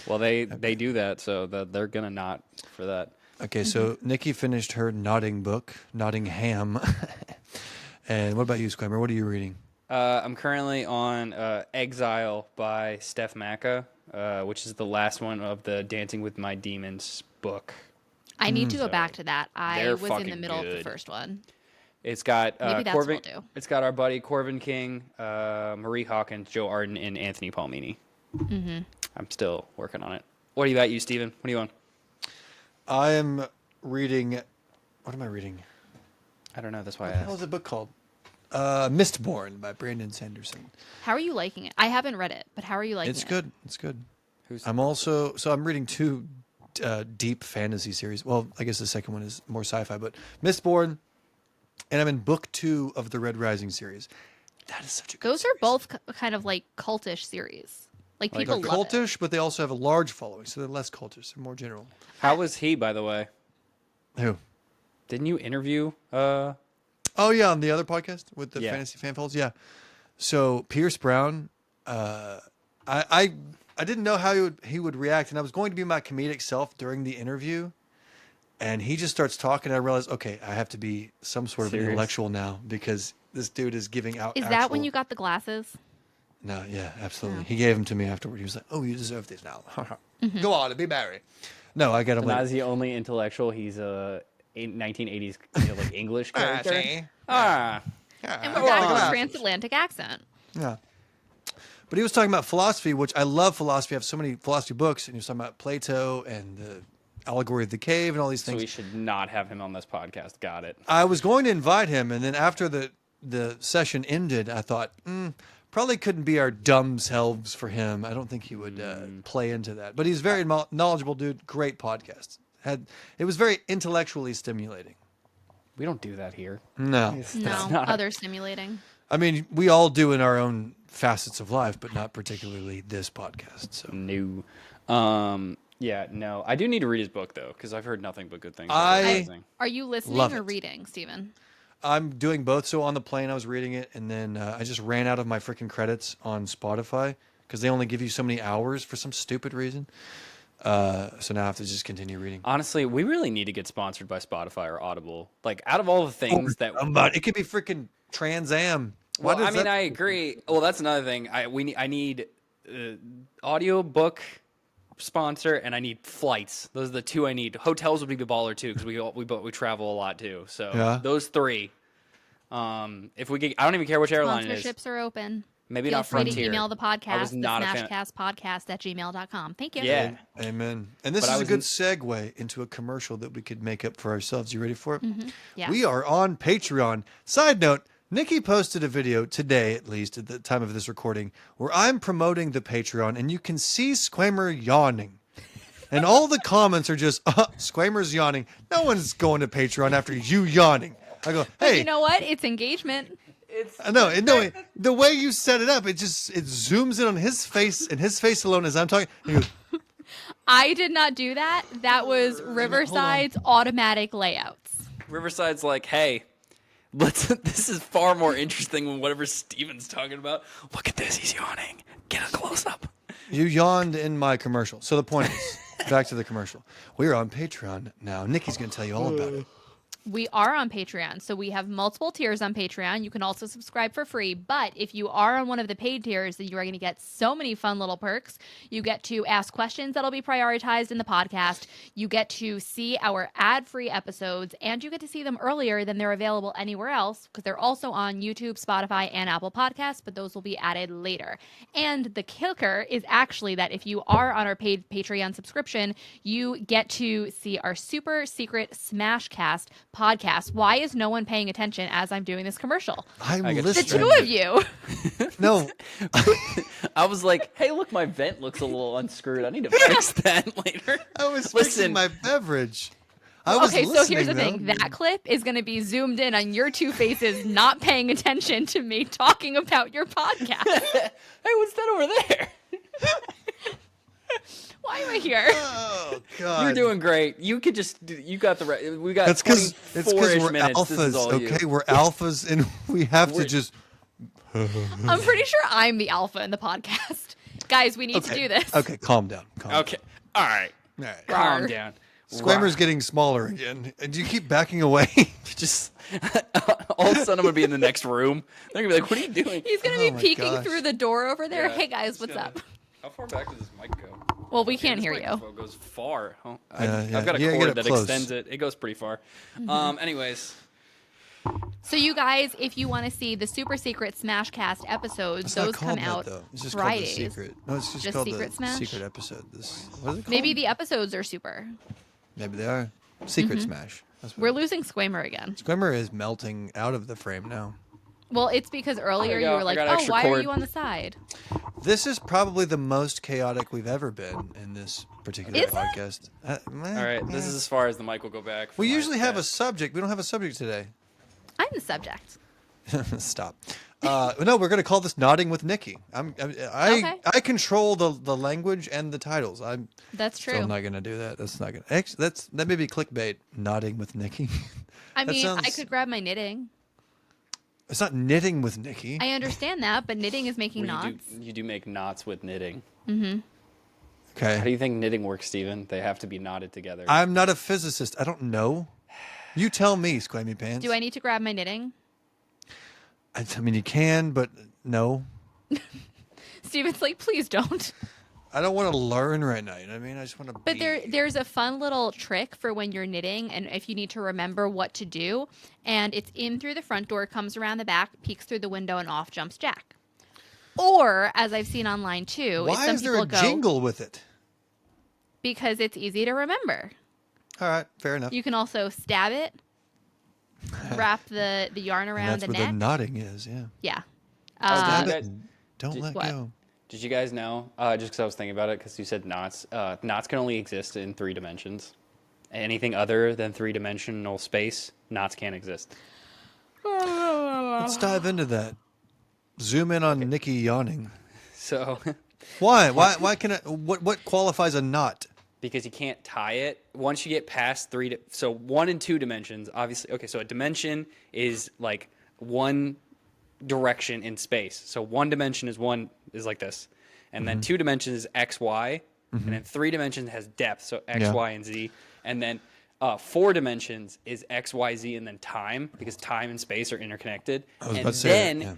Well, they do that, so they're gonna not for that. Okay, so Nicki finished her Notting book, Nottingham. And what about you, Squammer? What are you reading? I'm currently on Exile by Steph Macca, which is the last one of the Dancing with My Demons book. I need to go So, back to that. I they're was in the fucking middle of the good. first one. It's got Maybe that's Corbin. what we'll do. It's got our buddy Corbin King, Marie Hawkins, Joe Arden, and Anthony Palmini. Mm-hmm. I'm still working on it. What about you, Steven? What are you on? I am reading. What am I reading? I don't know. That's why I What the hell asked. is the book called? Mistborn by Brandon Sanderson. How are you liking it? I haven't read it, but how are you liking It's it? good. It's good. Who's I'm reading two deep fantasy series. Well, I guess the second one is more sci-fi, but Mistborn, and I'm in book 2 of the Red Rising series. That is such a good Those are series. both kind of like cultish series. Like Like people They're love it. cultish, but they also have a large following, so they're less cultish. They're more general. How was he, by the way? Who? Didn't you interview? Oh yeah, on the other podcast with the Yeah. fantasy fanfolds. Yeah. So Pierce Brown, I didn't know how he would react, and I was going to be my comedic self during the interview, and he just starts talking. And I realized, okay, I have to be some sort of Serious? intellectual now because this dude is giving out. Is that when you got the glasses? No, yeah, absolutely. Oh. He gave them to me afterward. He was like, "Oh, you deserve these now. Go on and be merry." No, I got him. Not Like, is he only intellectual? He's a 1980s like English "Ah, character. see? Ah, And Go we're back on." to the transatlantic accent. Yeah. But he was talking about philosophy, which I love philosophy. I have so many philosophy books, and he was talking about Plato and the allegory of the cave and all these so things. we should not have him on this podcast. Got it. I was going to invite him, and then after the session ended, I thought, probably couldn't be our dumb selves for him. I don't think he would play into that. But he's very knowledgeable dude. Great podcast. It was very intellectually stimulating. We don't do that here. No. No, not- other stimulating. I mean, we all do in our own facets of life, but not particularly this podcast. So No. Yeah, no. I do need to read his book though, because I've heard nothing but good things. about I- Red Rising. Are you listening Love or it. reading, Steven? I'm doing both. So on the plane, I was reading it, and then I just ran out of my freaking credits on Spotify because they only give you so many hours for some stupid reason. So now I have to just continue reading. Honestly, we really need to get sponsored by Spotify or Audible. Like out of all the things that But it could be freaking Trans Am. Well, What is I mean, that? I agree. Well, that's another thing. I need audio book sponsor, and I need flights. Those are the two I need. Hotels would be the baller too, because we travel a lot too. So those three. If we get, I don't even care which airline it is. Sponsorships are open. Maybe Feel not free Frontier. to email the podcast, I was not the a fan. smashcastpodcast@gmail.com. Thank you. Yeah. Amen. And this is a good segue into a commercial that we could make up for ourselves. You ready for it? Yeah. We are on Patreon. Side note, Nicki posted a video today, at least at the time of this recording, where I'm promoting the Patreon, and you can see Squamer yawning. And all the comments are just, Squamer's yawning. No one's going to Patreon after you yawning. I go, hey. But you know what? It's engagement. No, the way you set it up, it zooms in on his face and his face alone as I'm talking. He goes, I did not do that. That was Riverside's automatic layouts. Riverside's like, hey, this is far more interesting than whatever Steven's talking about. Look at this, he's yawning. Get a close up. You yawned in my commercial. So the point is, back to the commercial. We're on Patreon now. Nicki's going to tell you all about it. We are on Patreon, so we have multiple tiers on Patreon. You can also subscribe for free, but if you are on one of the paid tiers, then you are going to get so many fun little perks. You get to ask questions that'll be prioritized in the podcast. You get to see our ad-free episodes, and you get to see them earlier than they're available anywhere else, because they're also on YouTube, Spotify, and Apple Podcasts, but those will be added later. And the kicker is actually that if you are on our paid Patreon subscription, you get to see our super secret Smashcast podcast. Why is no one paying attention as I'm doing this commercial? I'm The listening. two of you. No. I was like, hey, look, my vent looks a little unscrewed. I need to fix that later. I was fixing my beverage. Okay, so here's the thing. That clip is going to be zoomed in on your two faces not paying attention to me talking about your podcast. Hey, what's that over there? Why am I here? Oh, God. You're doing great. You could just, you got the right, we got That's because we're 24-ish minutes. alphas, This is all okay? you. We're alphas, and we have to just... I'm pretty sure I'm the alpha in the podcast. Guys, we need to do this. Okay, calm down. Okay. All right. All right. Calm down. Squamer's getting smaller again. And do you keep backing away? Just all of a sudden I'm gonna be in the next room. They're gonna be like, "What are you doing?" He's going to be my peeking gosh. through the door over there. Yeah, Hey, guys, what's up? How far back does this mic go? Well, we can't hear This you. microphone goes far. Oh, Yeah, I've got a you gotta cord get that it close. extends it. It goes pretty far. Anyways, So you guys, if you want to see the super secret Smashcast episodes, It's those not called come out that, though. It's just Fridays. called the secret. No, it's just Just called Secret the Smash? secret episode. What is it called? Maybe the episodes are super. Maybe they are. Secret Smash. That's what We're it is. losing Squamer again. Squimmer is melting out of the frame now. Well, it's because earlier you go. were I like, got oh, extra why cord. are you on the side? This is probably the most chaotic we've ever been in this particular Is it? podcast. all right. This is as far as the mic will go back. We for my usually have a test. subject. We don't have a subject today. I'm the subject. Stop. No, we're going to call this Nodding with Nicki. Okay. I control the language and the titles. That's true. So I'm not going to do that. That's not going to. That may be clickbait. Nodding with Nicki. I that mean, I sounds- could grab my knitting. It's not knitting with Nicki. I understand that, but knitting is making Well, knots. you do make knots with knitting. Okay. How do you think knitting works, Steven? They have to be knotted together. I'm not a physicist. I don't know. You tell me, Squammy Pants. Do I need to grab my knitting? I mean, you can, but no. Steven's like, please don't. I don't want to learn right now. You know what I mean? I just want to. But there's a fun little trick for when you're knitting and if you need to remember what to do. And it's in through the front door, comes around the back, peeks through the window, and off jumps Jack. Or, as I've seen online too, Why some is there a people go, jingle with it? because it's easy to remember. All right, fair enough. You can also stab it, wrap the yarn And around that's the where neck. the nodding is. Yeah. Yeah. Stab you it guys- and don't let what? go. Did you guys know? Just because I was thinking about it, because you said knots. Knots can only exist in 3 dimensions. Anything other than 3-dimensional space, knots can't exist. Let's dive into that. Zoom in on Nicki yawning. So, Why? Why can it? What qualifies a knot? because you can't tie it once you get past 3. So 1 and 2 dimensions, obviously. Okay, so a dimension is like one direction in space. So 1 dimension is like this, and then 2 dimensions is x, y, and then 3 dimensions has depth. So x, Yeah. y, and z, and then 4 dimensions is x, y, z, and then time, because time and space are interconnected. I was And about to say then that,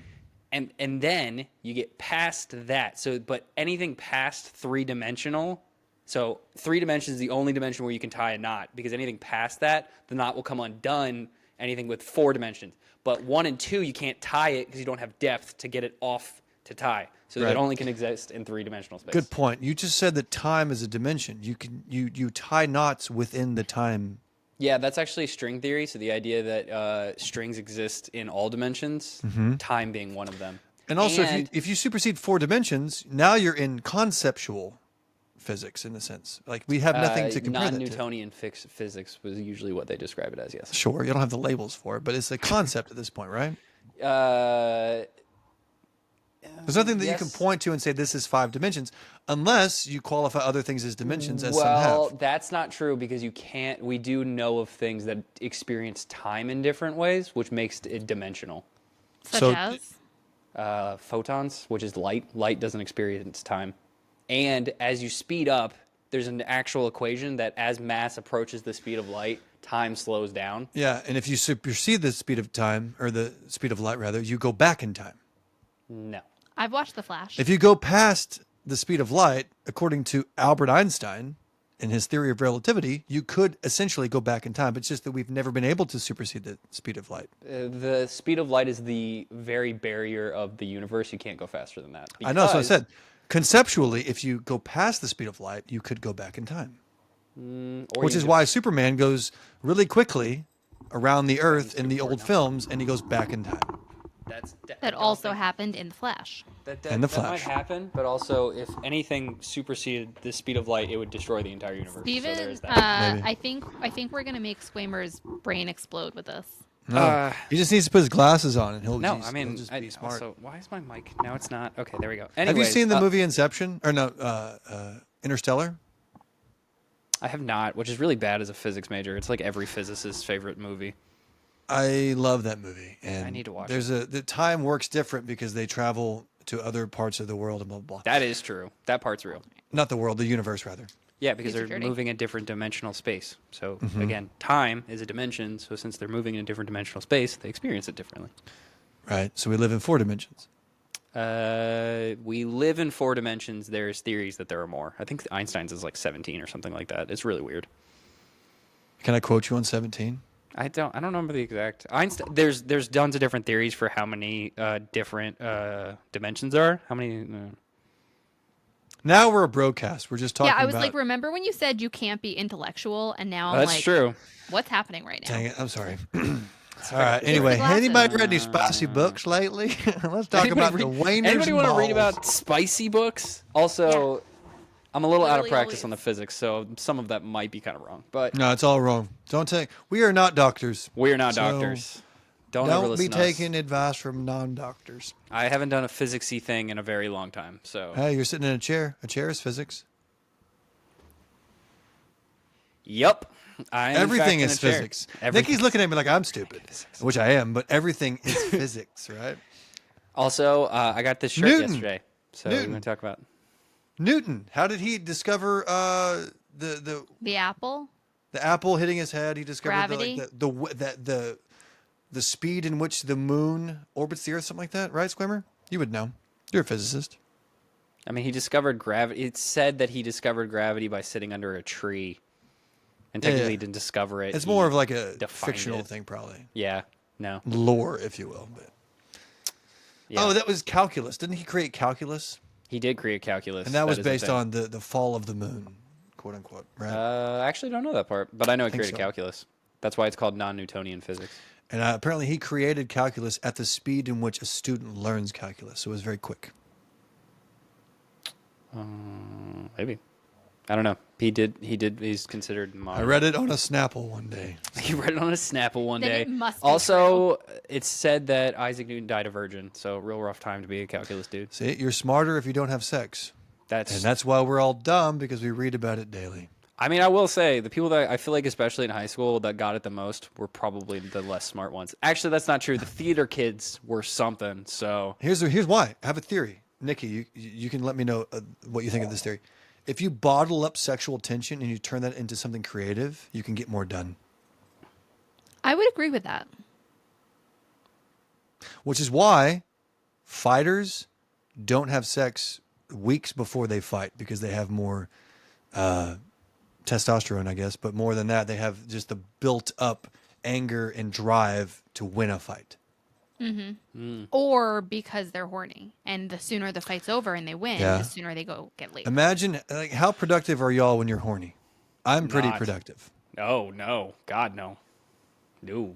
yeah. and then you get past that. So, but anything past 3-dimensional So 3 dimensions is the only dimension where you can tie a knot, because anything past that, the knot will come undone, anything with 4 dimensions. But 1 and 2, you can't tie it because you don't have depth to get it off to tie. So it only can exist in 3-dimensional space. Good point. You just said that time is a dimension. You tie knots within the time. Yeah, that's actually string theory. So the idea that strings exist in all dimensions, time being one of them. And also, if you supersede 4 dimensions, now you're in conceptual physics in a sense. Like we have nothing to compare that to. Non-Newtonian physics was usually what they describe it as, yes. Sure, you don't have the labels for it, but it's a concept at this point, right? There's nothing that you can point to and say this is 5 dimensions, unless you qualify other things as dimensions, as some have. Well, that's not true, because you can't. We do know of things that experience time in different ways, which makes it dimensional. Such as? Photons, which is light. Light doesn't experience time. And as you speed up, there's an actual equation that as mass approaches the speed of light, time slows down. Yeah, and if you supersede the speed of time, or the speed of light rather, you go back in time. No. I've watched The Flash. If you go past the speed of light, according to Albert Einstein in his theory of relativity, you could essentially go back in time. But it's just that we've never been able to supersede the speed of light. The speed of light is the very barrier of the universe. You can't go faster than that. I know, so I said, conceptually, if you go past the speed of light, you could go back in time. Which is why Superman goes really quickly around the Earth in the old films, and he goes back in time. That also happened in The Flash. And The Flash. That might happen, but also if anything superseded the speed of light, it would destroy the entire universe. Steven, so there's that. I think we're gonna make Swaymer's brain explode with this. No, he just needs to put his glasses on, and he'll No, just, I mean, he'll just be smart. also, why is my mic? No, it's not. Okay, there we go. Have you Anyways, seen the movie Inception? Or no, Interstellar? I have not, which is really bad as a physics major. It's like every physicist's favorite movie. I love that movie, and I need to watch the time works different because they travel to other parts of the world and blah blah blah. That is true. That part's real. Not the world, the universe rather. Yeah, because Pizza they're Dirty. moving in different dimensional space. So again, time is a dimension. So since they're moving in a different dimensional space, they experience it differently. Right. So we live in 4 dimensions. We live in 4 dimensions. There's theories that there are more. I think Einstein's is like 17 or something like that. It's really weird. Can I quote you on 17? I don't remember the exact Einstein. There's tons of different theories for how many different dimensions are. How many? Now we're a broadcast. We're just talking Yeah, I was about... like, remember when you said you can't be intellectual, and now I'm That's like, true. what's happening right now? Dang it. I'm sorry. All right. Anyway, anybody read any spicy books lately? Let's talk about the Wainers Anybody and want to read balls. about spicy books? Also, I'm a little out of Literally practice always. on the physics, so some of that might be kind of wrong. But No, it's all wrong. Don't take... We are not doctors. we're not So, doctors. Don't ever Don't listen be to us. taking advice from non-doctors. I haven't done a physicsy thing in a very long time, so Hey, you're sitting in a chair. A chair is physics. yep. I am Everything in fact is in a chair. physics. Everything. Nikki's looking at me like I'm stupid, which I am, but everything is physics, right? Also, I got this shirt Newton. yesterday, so Newton. we're going to talk about. Newton, how did he discover the The apple. apple hitting his head? He discovered Gravity? the speed in which the moon orbits the Earth, something like that, right, Squimmer? You would know. You're a physicist. I mean, he discovered gravity. It's said that he discovered gravity by sitting under a tree, and technically he didn't discover it. It's he more of like a defined fictional it. thing, probably. Yeah. No. Lore, if you will. But... Yeah. Oh, that was calculus. Didn't he create calculus? He did create calculus. And that was is a based thing. on the fall of the moon, quote unquote, right? I actually don't know that part, but I know he think created so. calculus. That's why it's called non-Newtonian physics. And apparently he created calculus at the speed in which a student learns calculus. So it was very quick. Maybe. I don't know. He did. He's considered modern. I read it on a Snapple one day. He read it on a Snapple one Then day. it must be Also, it's said that Isaac Newton died a virgin, so real rough time to be a calculus dude. See, you're smarter if you don't have sex. And That's. that's why we're all dumb, because we read about it daily. I mean, I will say the people that I feel like, especially in high school, that got it the most were probably the less smart ones. Actually, that's not true. The theater kids were something. So Here's why. I have a theory. Nikki, you can let me know what you think of this theory. If you bottle up sexual tension and you turn that into something creative, you can get more done. I would agree with that. Which is why fighters don't have sex weeks before they fight, because they have more testosterone, I guess, but more than that, they have just the built-up anger and drive to win a fight. Or because they're horny, and the sooner the fight's over and they win, Yeah. the sooner they go get laid. Imagine, like, how productive are y'all when you're horny? I'm pretty Not. productive. No. God, no. No.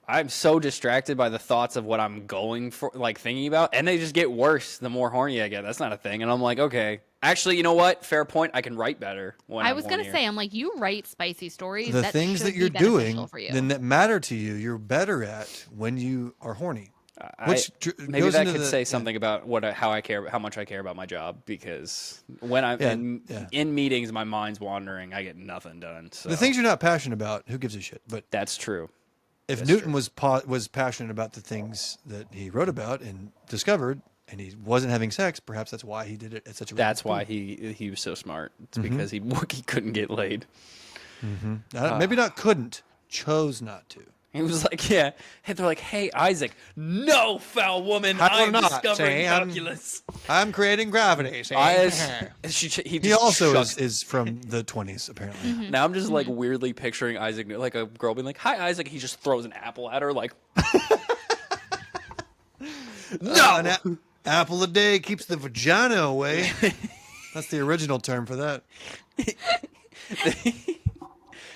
I'm so distracted by the thoughts of what I'm going for, like thinking about, and they just get worse the more horny I get. That's not a thing. And I'm like, okay. Actually, you know what? Fair point. I can write better when I was going to say, I'm like, you write spicy stories. The that things should that you're be beneficial doing for you. then that matter to you, you're better at when you are horny. Maybe goes that into could say something about how much I care about my job, because when I'm in meetings, my mind's wandering. I get nothing done. So. The things you're not passionate about, who gives a shit? But that's true. If Newton was passionate about the things that he wrote about and discovered, and he wasn't having sex, perhaps that's why he did it at such a. That's why he was so smart. It's because he couldn't get laid. Maybe not couldn't, chose not to. He was like, yeah. And they're like, hey, Isaac, no, foul woman, I'm discovering calculus. I'm creating gravity. He also is from the 20s, apparently. Now I'm just like weirdly picturing Isaac, like a girl being like, hi, Isaac. He just throws an apple at her, like, no. An apple a day keeps the vagina away. That's the original term for that.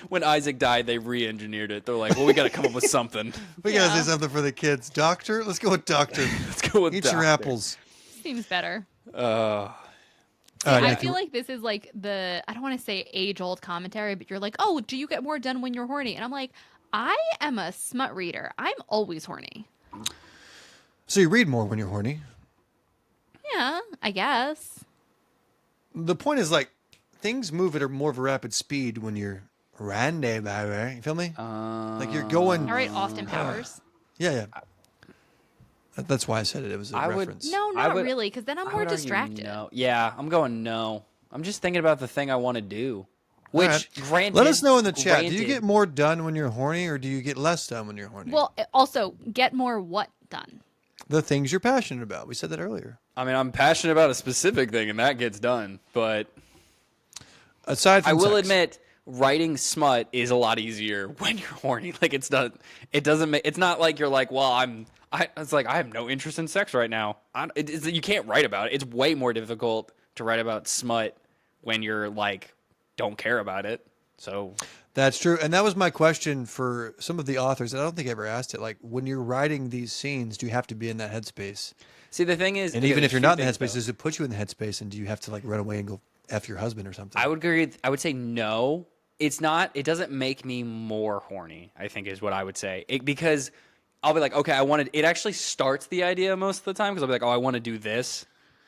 When Isaac died, they re-engineered it. They're like, well, we got to come up with something. We got to say something for the kids. Doctor? Let's go with doctor. Let's go with Eat doctor. your apples. Seems better. I feel like this is like I don't want to say age-old commentary, but you're like, oh, do you get more done when you're horny? And I'm like, I am a smut reader. I'm always horny. So you read more when you're horny? Yeah, I guess. The point is, like, things move at more of a rapid speed when you're randy, baby. You feel me? Like you're going. All right, Austin Powers. Yeah. That's why I said it. It was a reference. No, not really, because then I'm more distracted. No. Yeah, I'm going no. I'm just thinking about the thing I want to do. Which, granted, let us know in the chat. Do you get more done when you're horny, or do you get less done when you're horny? Well, also, get more what done? The things you're passionate about. We said that earlier. I mean, I'm passionate about a specific thing, and that gets done. But aside from I will sex. admit, writing smut is a lot easier when you're horny. Like it's not like you're like, well, it's like I have no interest in sex right now. You can't write about it. It's way more difficult to write about smut when you're like, don't care about it. So that's true. And that was my question for some of the authors. I don't think I ever asked it. Like, when you're writing these scenes, do you have to be in that headspace? See, the thing is, and even if you're not in the headspace, does it put you in the headspace, and do you have to like run away and go F your husband or something? I would agree. I would say no. It's not. It doesn't make me more horny, I think is what I would say. Because I'll be like, okay, it actually starts the idea most of the time, because I'll be like, oh, I want to do this.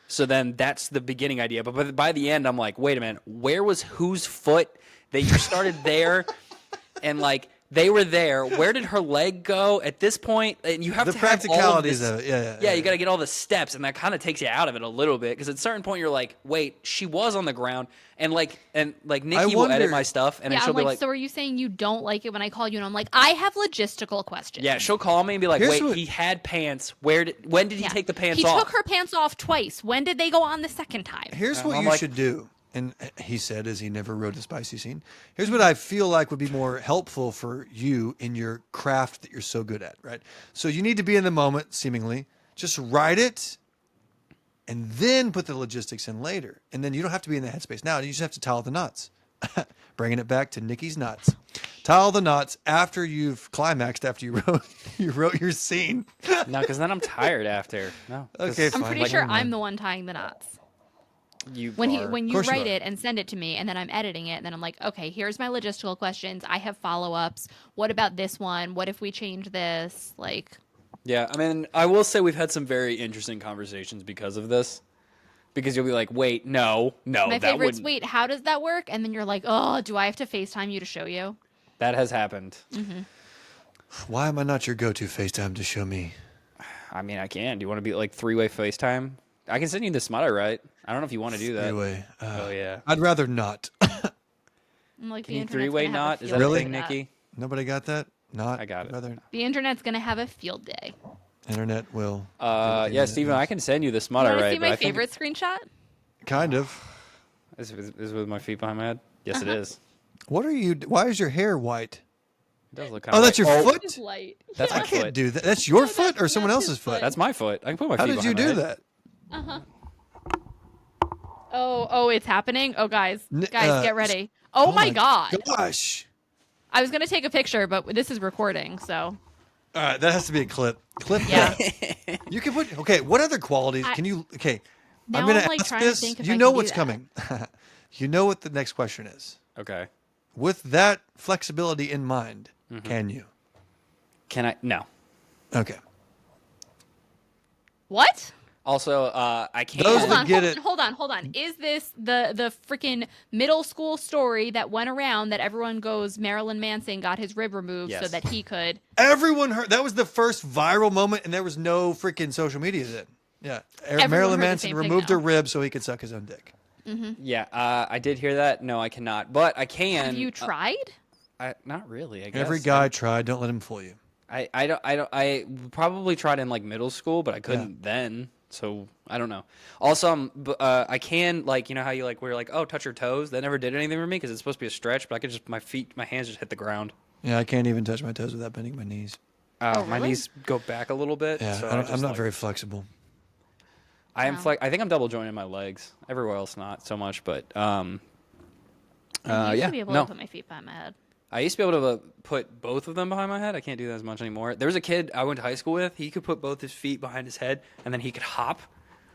So then that's the beginning idea. But by the end, I'm like, wait a minute, where was whose foot that you started there? And like, they were there. Where did her leg go at this point? And you have the to practicalities have all of it. Yeah, you got to get all the steps, and that kind of takes you out of it a little bit, because at a certain point you're like, wait, she was on the ground, and Nicki will edit my stuff, and then she'll be like, so are you saying you don't like it when I call you and I'm like, I have logistical questions? Yeah, she'll call me and be like, he had pants. When did he take the pants off? He took her pants off twice. When did they go on the second time? Here's what you should do. And he said, as he never wrote a spicy scene, here's what I feel like would be more helpful for you in your craft that you're so good at, right? So you need to be in the moment, seemingly. Just write it, and then put the logistics in later. And then you don't have to be in the headspace now. You just have to tie all the knots. Bringing it back to Nicki's knots. Tie all the knots after you've climaxed, after you wrote your scene. No, because then I'm tired after. No. Okay, I'm pretty sure I'm the one tying the knots. When you write it and send it to me, and then I'm editing it, and then I'm like, okay, here's my logistical questions. I have follow-ups. What about this one? What if we change this? Like, yeah, I mean, I will say we've had some very interesting conversations because of this. Because you'll be like, wait, no, my favorite's, wait, how does that work? And then you're like, oh, do I have to FaceTime you to show you? That has happened. Mm-hmm. Why am I not your go-to FaceTime to show me? I mean, I can. Do you want to be like three-way FaceTime? I can send you the smut, right? I don't know if you want to do that. Three-way. Oh, yeah. I'd rather not. I'm like, can you three-way not? Is that really? a thing, Nicki? Nobody got that? Not. I got it. The internet's going to have a field day. Internet will. Yeah, Steven, I can send you the smut, you right? See my favorite screenshot? Kind of. Is with my feet behind my head? Yes, it is. What are you? Why is your hair white? It does look kind of. Oh, that's your foot. It's light. That's I my can't foot. do that. That's your No, foot or someone that's his else's foot? foot. That's my foot. I can put my How feet did you behind do my head. that? Oh, it's happening. Oh, guys, get ready. Oh Oh my god. Gosh. I was gonna take a picture, but this is recording, so. All right, that has to be a clip. Clip Yeah. that. You can put. Okay, what other qualities can you? Okay, Now I'm gonna I'm, like, ask trying to this. think if You I know can do what's that. coming. You know what the next question is. Okay. With that flexibility in mind, can you? Can I? No. Okay. What? Also, I can't. Those Hold that on, get hold it. on. Is this the freaking middle school story that went around that everyone goes Marilyn Manson got his rib removed so Yes. that he could? Everyone heard that was the first viral moment, and there was no freaking social media then. Yeah, Everyone Marilyn heard the Manson same thing, removed though. her rib so he could suck his own dick. Yeah, I did hear that. No, I cannot. But I can. Have you tried? Not really. I guess. Every guy tried. Don't let him fool you. I probably tried in like middle school, but I couldn't then. So I don't know. Also, I can like, you know how you like, we're like, oh, touch your toes. That never did anything for me because it's supposed to be a stretch, but I could just, my hands just hit the ground. Yeah, I can't even touch my toes without bending my knees. Oh, My really? knees go back a little bit. Yeah, so I'm not very flexible. I Wow. think I'm double jointed my legs. Everywhere else not so much, but I used yeah, to be able no. to put my feet behind my head. I used to be able to put both of them behind my head. I can't do that as much anymore. There was a kid I went to high school with. He could put both his feet behind his head, and then he could hop.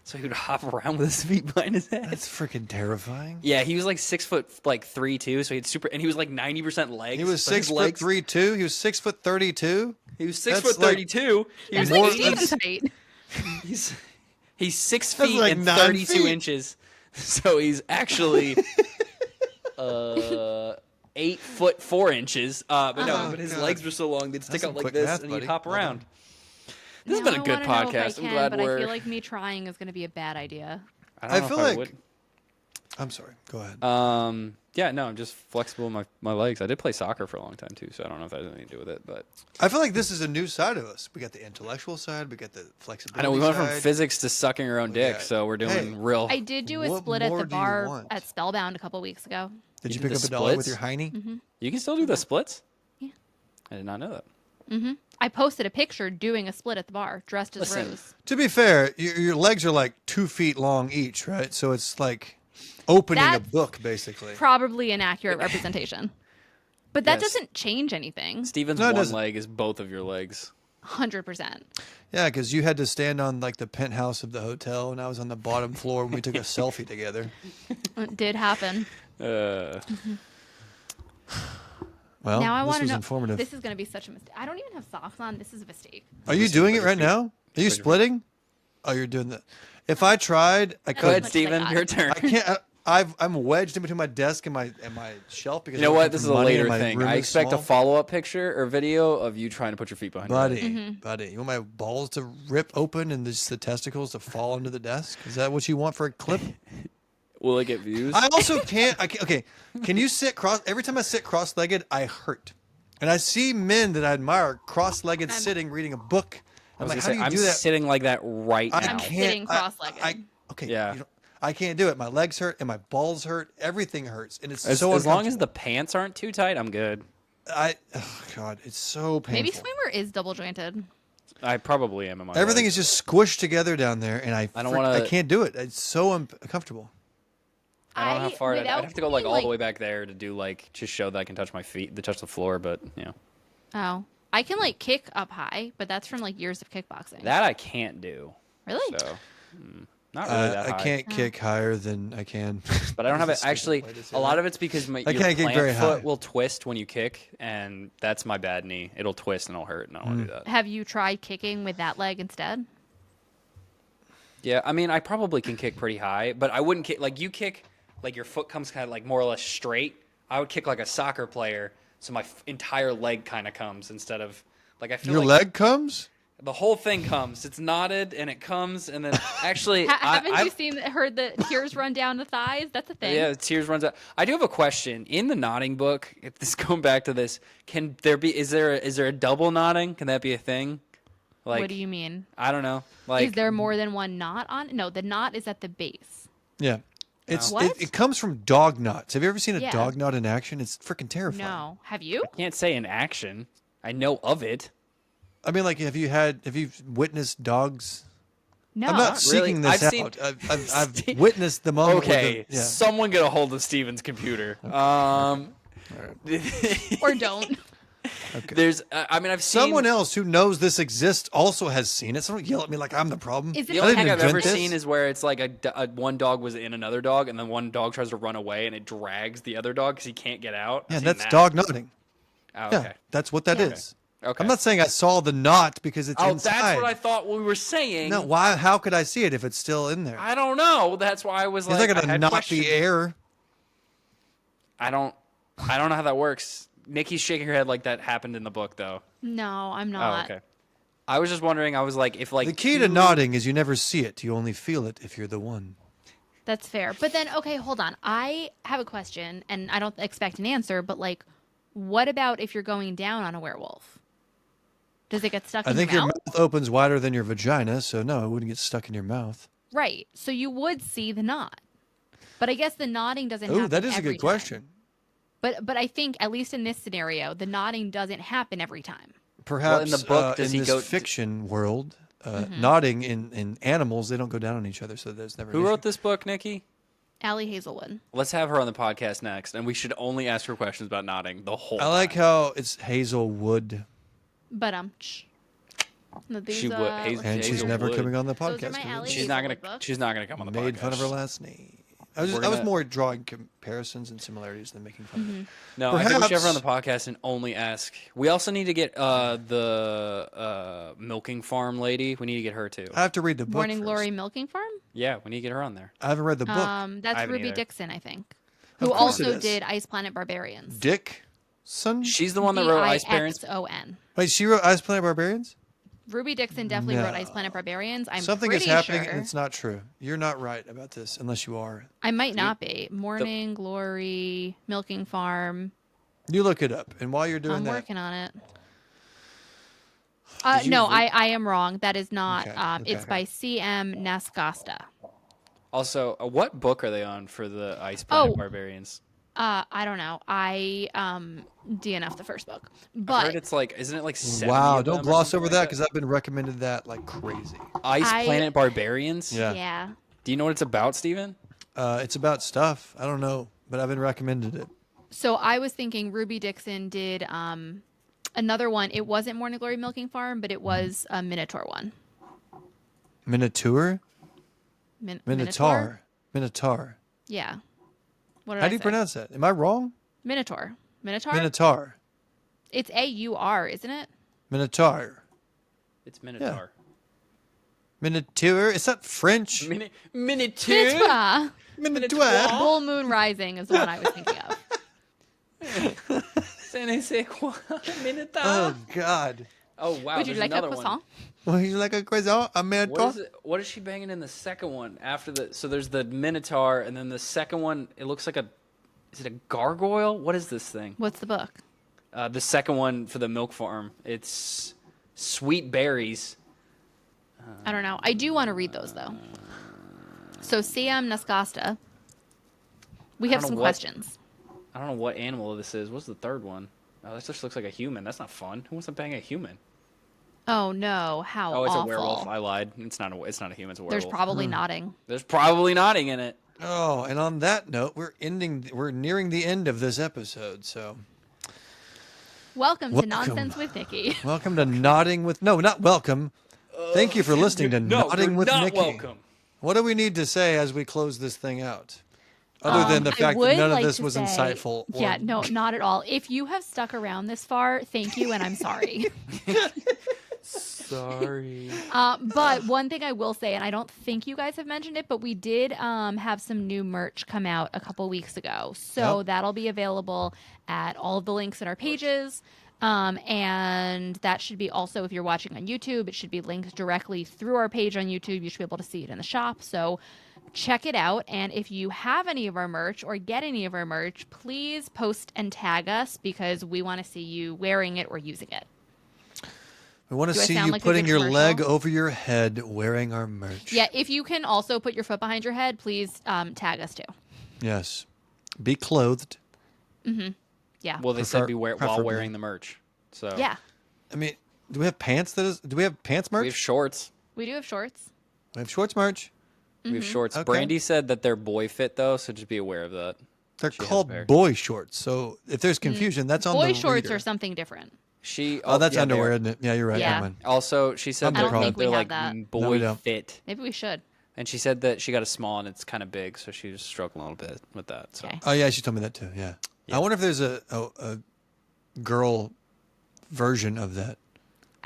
So he would hop around with his feet behind his head. That's freaking terrifying. Yeah, he was like 6'3" too. So he had and he was like 90% legs. He was so his 6'3" He was 6'32". He was That's 6'32". He That's was like more- Steven's height. He's 6 That's feet like and 9 32 feet. inches. So he's actually 8'4". But no, but his God. legs were so long they'd stick That's out some like quick this math, and buddy. he'd hop Well around. done. This has Now been a I good wanna know if I podcast. I'm can, glad but we're. I feel like me trying is going to be a bad idea. I I don't feel know if like- I would. I'm sorry. Go ahead. Yeah, no, I'm just flexible in my legs. I did play soccer for a long time too, so I don't know if that has anything to do with it. But I feel like this is a new side of us. We got the intellectual side. We got the I flexibility know we went from side. physics to sucking our own dick, Yeah. so we're doing Hey. real. I did do a What split at more the do you bar want? at Spellbound a couple weeks ago. Did You you did pick the up a dollar with splits? your hiney? You can still do the splits? Yeah. I did not know that. I posted a picture doing a split at the bar, dressed as Listen. Rose. To be fair, your legs are like 2 feet long each, right? So it's like opening a That's book, basically. Probably an accurate representation. But that Yes. doesn't change anything. Steven's No, it one doesn't. leg is both of your legs. 100%. Yeah, because you had to stand on like the penthouse of the hotel, and I was on the bottom floor when we took a selfie together. It did happen. Well, Now I this want to was know. informative. This is going to be such a mistake. I don't even have socks on. This is a mistake. Are you doing it right now? Are you splitting? Oh, you're doing that. If I tried, I Go ahead, much could. as I Steven. got. Your turn. I can't. I'm wedged in between my desk and my shelf because You know I'm what? looking This for is a money later and my thing. room I is expect a small. follow-up picture or video of you trying to put your feet behind your Buddy, head. buddy, you want my balls to rip open and just the testicles to fall into the desk? Is that what you want for a clip? Will it get views? I also can't. Okay, can you sit cross? Every time I sit cross-legged, I hurt, and I see men that I admire cross-legged sitting reading a book. I'm like, how do you I'm do that? sitting like that right I now. I'm can't. sitting cross-legged. Okay. Yeah. you don't- I can't do it. My legs hurt and my balls hurt. Everything hurts, and it's As so long as uncomfortable. the pants aren't too tight, I'm good. Oh God, it's so painful. Maybe swimwear is double jointed. I probably am in my Everything legs. is just squished together down there, and I don't wanna- I can't do it. It's so uncomfortable. I don't know how far. I'd without have to go like being, all the way back there to do like just show that I can touch my feet, to touch the floor. But you know Oh. I can like kick up high, but that's from like years of kickboxing. that I can't do. Really? So not really that high. I can't kick higher than I can. But I don't have This it. is a Actually, stupid way to say a lot that. of it's because your can't kick plant very foot high. will twist when you kick, and that's my bad knee. It'll twist and it'll hurt, and I don't want to do that. Have you tried kicking with that leg instead? Yeah, I mean, I probably can kick pretty high, but I wouldn't kick like you kick. Like your foot comes kind of like more or less straight. I would kick like a soccer player, so my entire leg kind of comes instead of like I feel Your like leg comes? the whole thing comes. It's knotted and it comes, and then actually, Haven't I've- you heard the tears run down the thighs? That's a thing. Yeah, the tears runs out. I do have a question in the knotting book. If this going back to this, can there be? Is there a double knotting? Can that be a thing? Like, What do you mean? I don't know. Like, Is there more than one knot on? No, the knot is at the base. Yeah. It comes from dog knots. Have you ever seen a Yeah. dog knot in action? It's freaking terrifying. No. Have you? I can't say in action. I know of it. I mean, like, have you witnessed dogs? No. I'm not Not really. seeking this I've seen- out. I've witnessed the moment. Okay, Yeah. someone get a hold of Steven's computer. Or don't. Okay. There's, I mean, I've seen Someone else who knows this exists also has seen it. So don't yell at me like I'm the problem. Is it The I only didn't thing I've invent ever this. seen is where it's like one dog was in another dog, and then one dog tries to run away, and it drags the other dog because he can't get out. Yeah, I've seen that's that. dog knotting. Oh, Yeah, okay. that's what that Yeah. is. Okay. I'm not saying I saw the knot because it's Oh, inside. that's what I thought we were saying. No, why? How could I see it if it's still in there? I don't know. That's why I was He's like, not I gonna had knot questions. the air. I don't know how that works. Nikki's shaking her head like that happened in the book, though. No, I'm Oh, not. okay. I was just wondering. I was like, if like The key to knotting is you never see it. You only feel it if you're the one. That's fair. But then, okay, hold on. I have a question, and I don't expect an answer, but like, what about if you're going down on a werewolf? Does it get stuck I in think your your mouth? mouth opens wider than your vagina, so no, it wouldn't get stuck in your mouth. Right. So you would see the knot. But I guess the knotting doesn't Oh, happen that is a every good time. question. But I think, at least in this scenario, the knotting doesn't happen every time. Perhaps in the book, does in he this go- fiction world, knotting in animals, they don't go down on each other, so there's never. Who an wrote issue. this book, Nikki? Allie Hazelwood. Let's have her on the podcast next, and we should only ask her questions about nodding the whole I like time. how it's Hazelwood, But these, She would- Hazel- and she's never Hazelwood. coming on the Those are podcast. my 'cause Allie She's not gonna. Hazelwood books. She's not gonna come on the podcast. made fun of her last name. I was We're I was gonna- more drawing comparisons and similarities than making fun of it. No, I think we should have her on the Perhaps- podcast and only ask. We also need to get the milking farm lady. We need to get her too. I have to read the book. Morning first. Glory Milking Farm? Yeah, we need to get her on there. I haven't read the book. I That's haven't Ruby either. Dixon, I think. Of Who course it also is. did Ice Planet Barbarians. Dick, son. She's the one that wrote Ice Parents. Dixon. Wait, she wrote Ice Planet Barbarians. Ruby Dixon definitely wrote No. Ice Planet Barbarians. I'm Something is pretty happening, sure. and it's not true. You're not right about this, unless you are. I might not be. Morning Glory Milking Farm. You look it up, and while you're doing I'm that, working on it. Did you No, read- I am wrong. That is not. Okay, It's okay. by C.M. Nascosta. Also, what book are they on for the Ice Planet Oh. Barbarians? I don't know. I DNF the first book, I heard but it's like, isn't it like 70 wow, of don't them or gloss something over like that because I've been recommended that like crazy. Ice I- Planet Barbarians. Yeah. yeah. Do you know what it's about, Steven? It's about stuff. I don't know, but I've been recommended it. So I was thinking Ruby Dixon did another one. It wasn't Morning Glory Milking Farm, but it was a Minotaur one. Minotaur? Minotaur? Minotaur. Minotaur. Yeah. What did How I do you say? pronounce that? Am I wrong? Minotaur? Minotaur? Minotaur. It's A-U-R, isn't it? Minotaur. It's Minotaur. Minotaur? Is that French? Minotaur. Minotaur. Minotaur. Bull Moon Rising is the one I was thinking of. Minotaur. Oh God. Oh wow. Would you there's like a another croissant? Well, he's like a croissant, a One. minotaur. What is she banging in the second one after the? So there's the Minotaur, and then the second one. It looks like a. Is it a gargoyle? What is this thing? What's the book? The second one for the milk farm. It's Sweet Berries. I don't know. I do want to read those, though. So, C.M. Nascosta. We have don't know some what- questions. I don't know what animal this is. What's the third one? Oh, this just looks like a human. That's not fun. Who wants to bang a human? Oh, no. How Oh, it's awful. a werewolf. I lied. It's not a human. It's a werewolf. There's probably nodding. There's probably nodding in it. Oh, and on that note, we're nearing the end of this episode. So, Welcome to Welcome. Nonsense with Nikki. welcome to nodding with not welcome. Thank you for listening to nodding you're with not Nikki. welcome. What do we need to say as we close this thing out? Other than the I fact that would none of like this to was say- insightful. or- Yeah, no, not at all. If you have stuck around this far, thank you, and I'm sorry. Sorry. But one thing I will say, and I don't think you guys have mentioned it, but we did have some new merch come out a couple weeks ago. So Yep. that'll be available at all of the links in our pages. And that should be also, if you're watching on YouTube, it should be linked directly through our page on YouTube. You should be able to see it in the shop. So check it out. And if you have any of our merch or get any of our merch, please post and tag us because we want to see you wearing it or using it. We want to Do I see sound you like a putting good your leg commercial? over your head wearing our merch. Yeah, if you can also put your foot behind your head, please tag us too. Yes. Be clothed. Yeah. Well, they said while preferably. wearing the merch. So Yeah. I mean, do we have pants do we have pants merch? we have shorts. We do have shorts. We have shorts merch. We have shorts. Okay. Brandy said that they're boy fit though, so just be aware of that. They're She has a called pair. boy shorts. So if there's confusion, that's on Boy the shorts reader. are something different. Oh, that's yeah, underwear, they are. isn't it? Yeah, you're right. Yeah. Never mind. Also, she said I don't that think we they're have like that. No, we boy don't. fit. Maybe we should. And she said that she got a small and it's kind of big, so she was struggling a little bit with that. So Okay. Oh yeah, she told me that too. Yeah. I wonder if there's a girl version of that.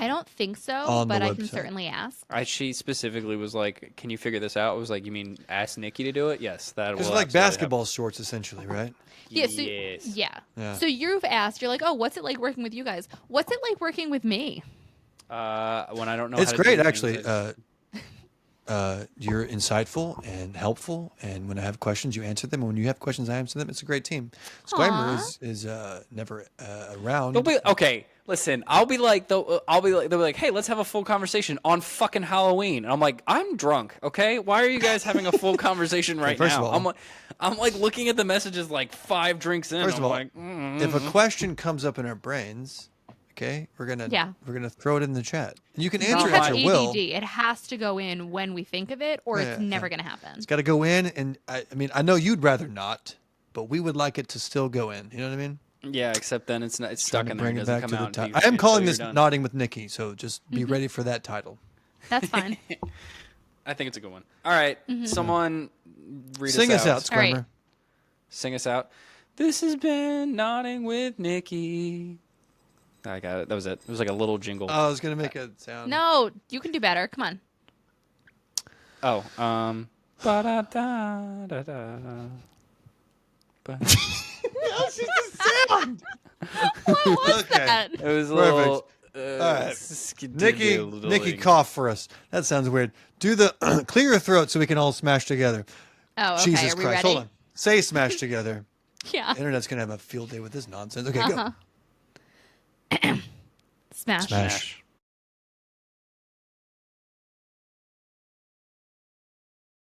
I don't think so, On the but I can website. certainly ask. she specifically was like, "Can you figure this out?" I was like, "You mean ask Nicki to do it?" Yes, that It's will like absolutely basketball shorts, essentially, right? Yeah. So, Yes. yeah. Yeah. So you've asked. You're like, oh, what's it like working with you guys? What's it like working with me? happen. When I don't know, It's how to great, do things, actually. I- You're insightful and helpful, and when I have questions, you answer them. And when you have questions, I answer them. It's a great team. Squamer Aw. is never around. They'll be okay. Listen, I'll be like, they'll be like, hey, let's have a full conversation on fucking Halloween. And I'm like, I'm drunk. Okay, why are you guys having a full conversation right First of now? all- I'm like looking at the messages like 5 drinks in. First I'm of all, like, if a question comes up in our brains, okay, we're gonna throw it in the chat. And you can We answer have at ADD. your will. It has to go in when we think of it, or Yeah, it's yeah, never yeah. going to happen. It's got to go in, and I mean, I know you'd rather not, but we would like it to still go in. You know what I mean? yeah, except then it's not. It's stuck Trying in to there. It bring it doesn't back come to the out. until title. you- I am calling until this you're done. Nodding with Nicki, so just be ready for that title. That's fine. I think it's a good one. All right, someone read Sing us out, All right. Squamer. Sing us out. This has been Nodding with Nicki. I got it. That was it. It was like a little jingle. Oh, I was gonna make a sound. No, you can do better. Come on. Oh, ba-da-da-da-da. That's just a sound. What was Okay. that? It was a Perfect. little. All right. Nicki, Nicki, cough for us. That sounds weird. Do the clear your throat so we can all smash together. Oh, okay. Jesus Are we Christ! ready? Hold on. Say smash together. Yeah. Internet's gonna have a field day with this nonsense. Okay, go. Smash. Smash.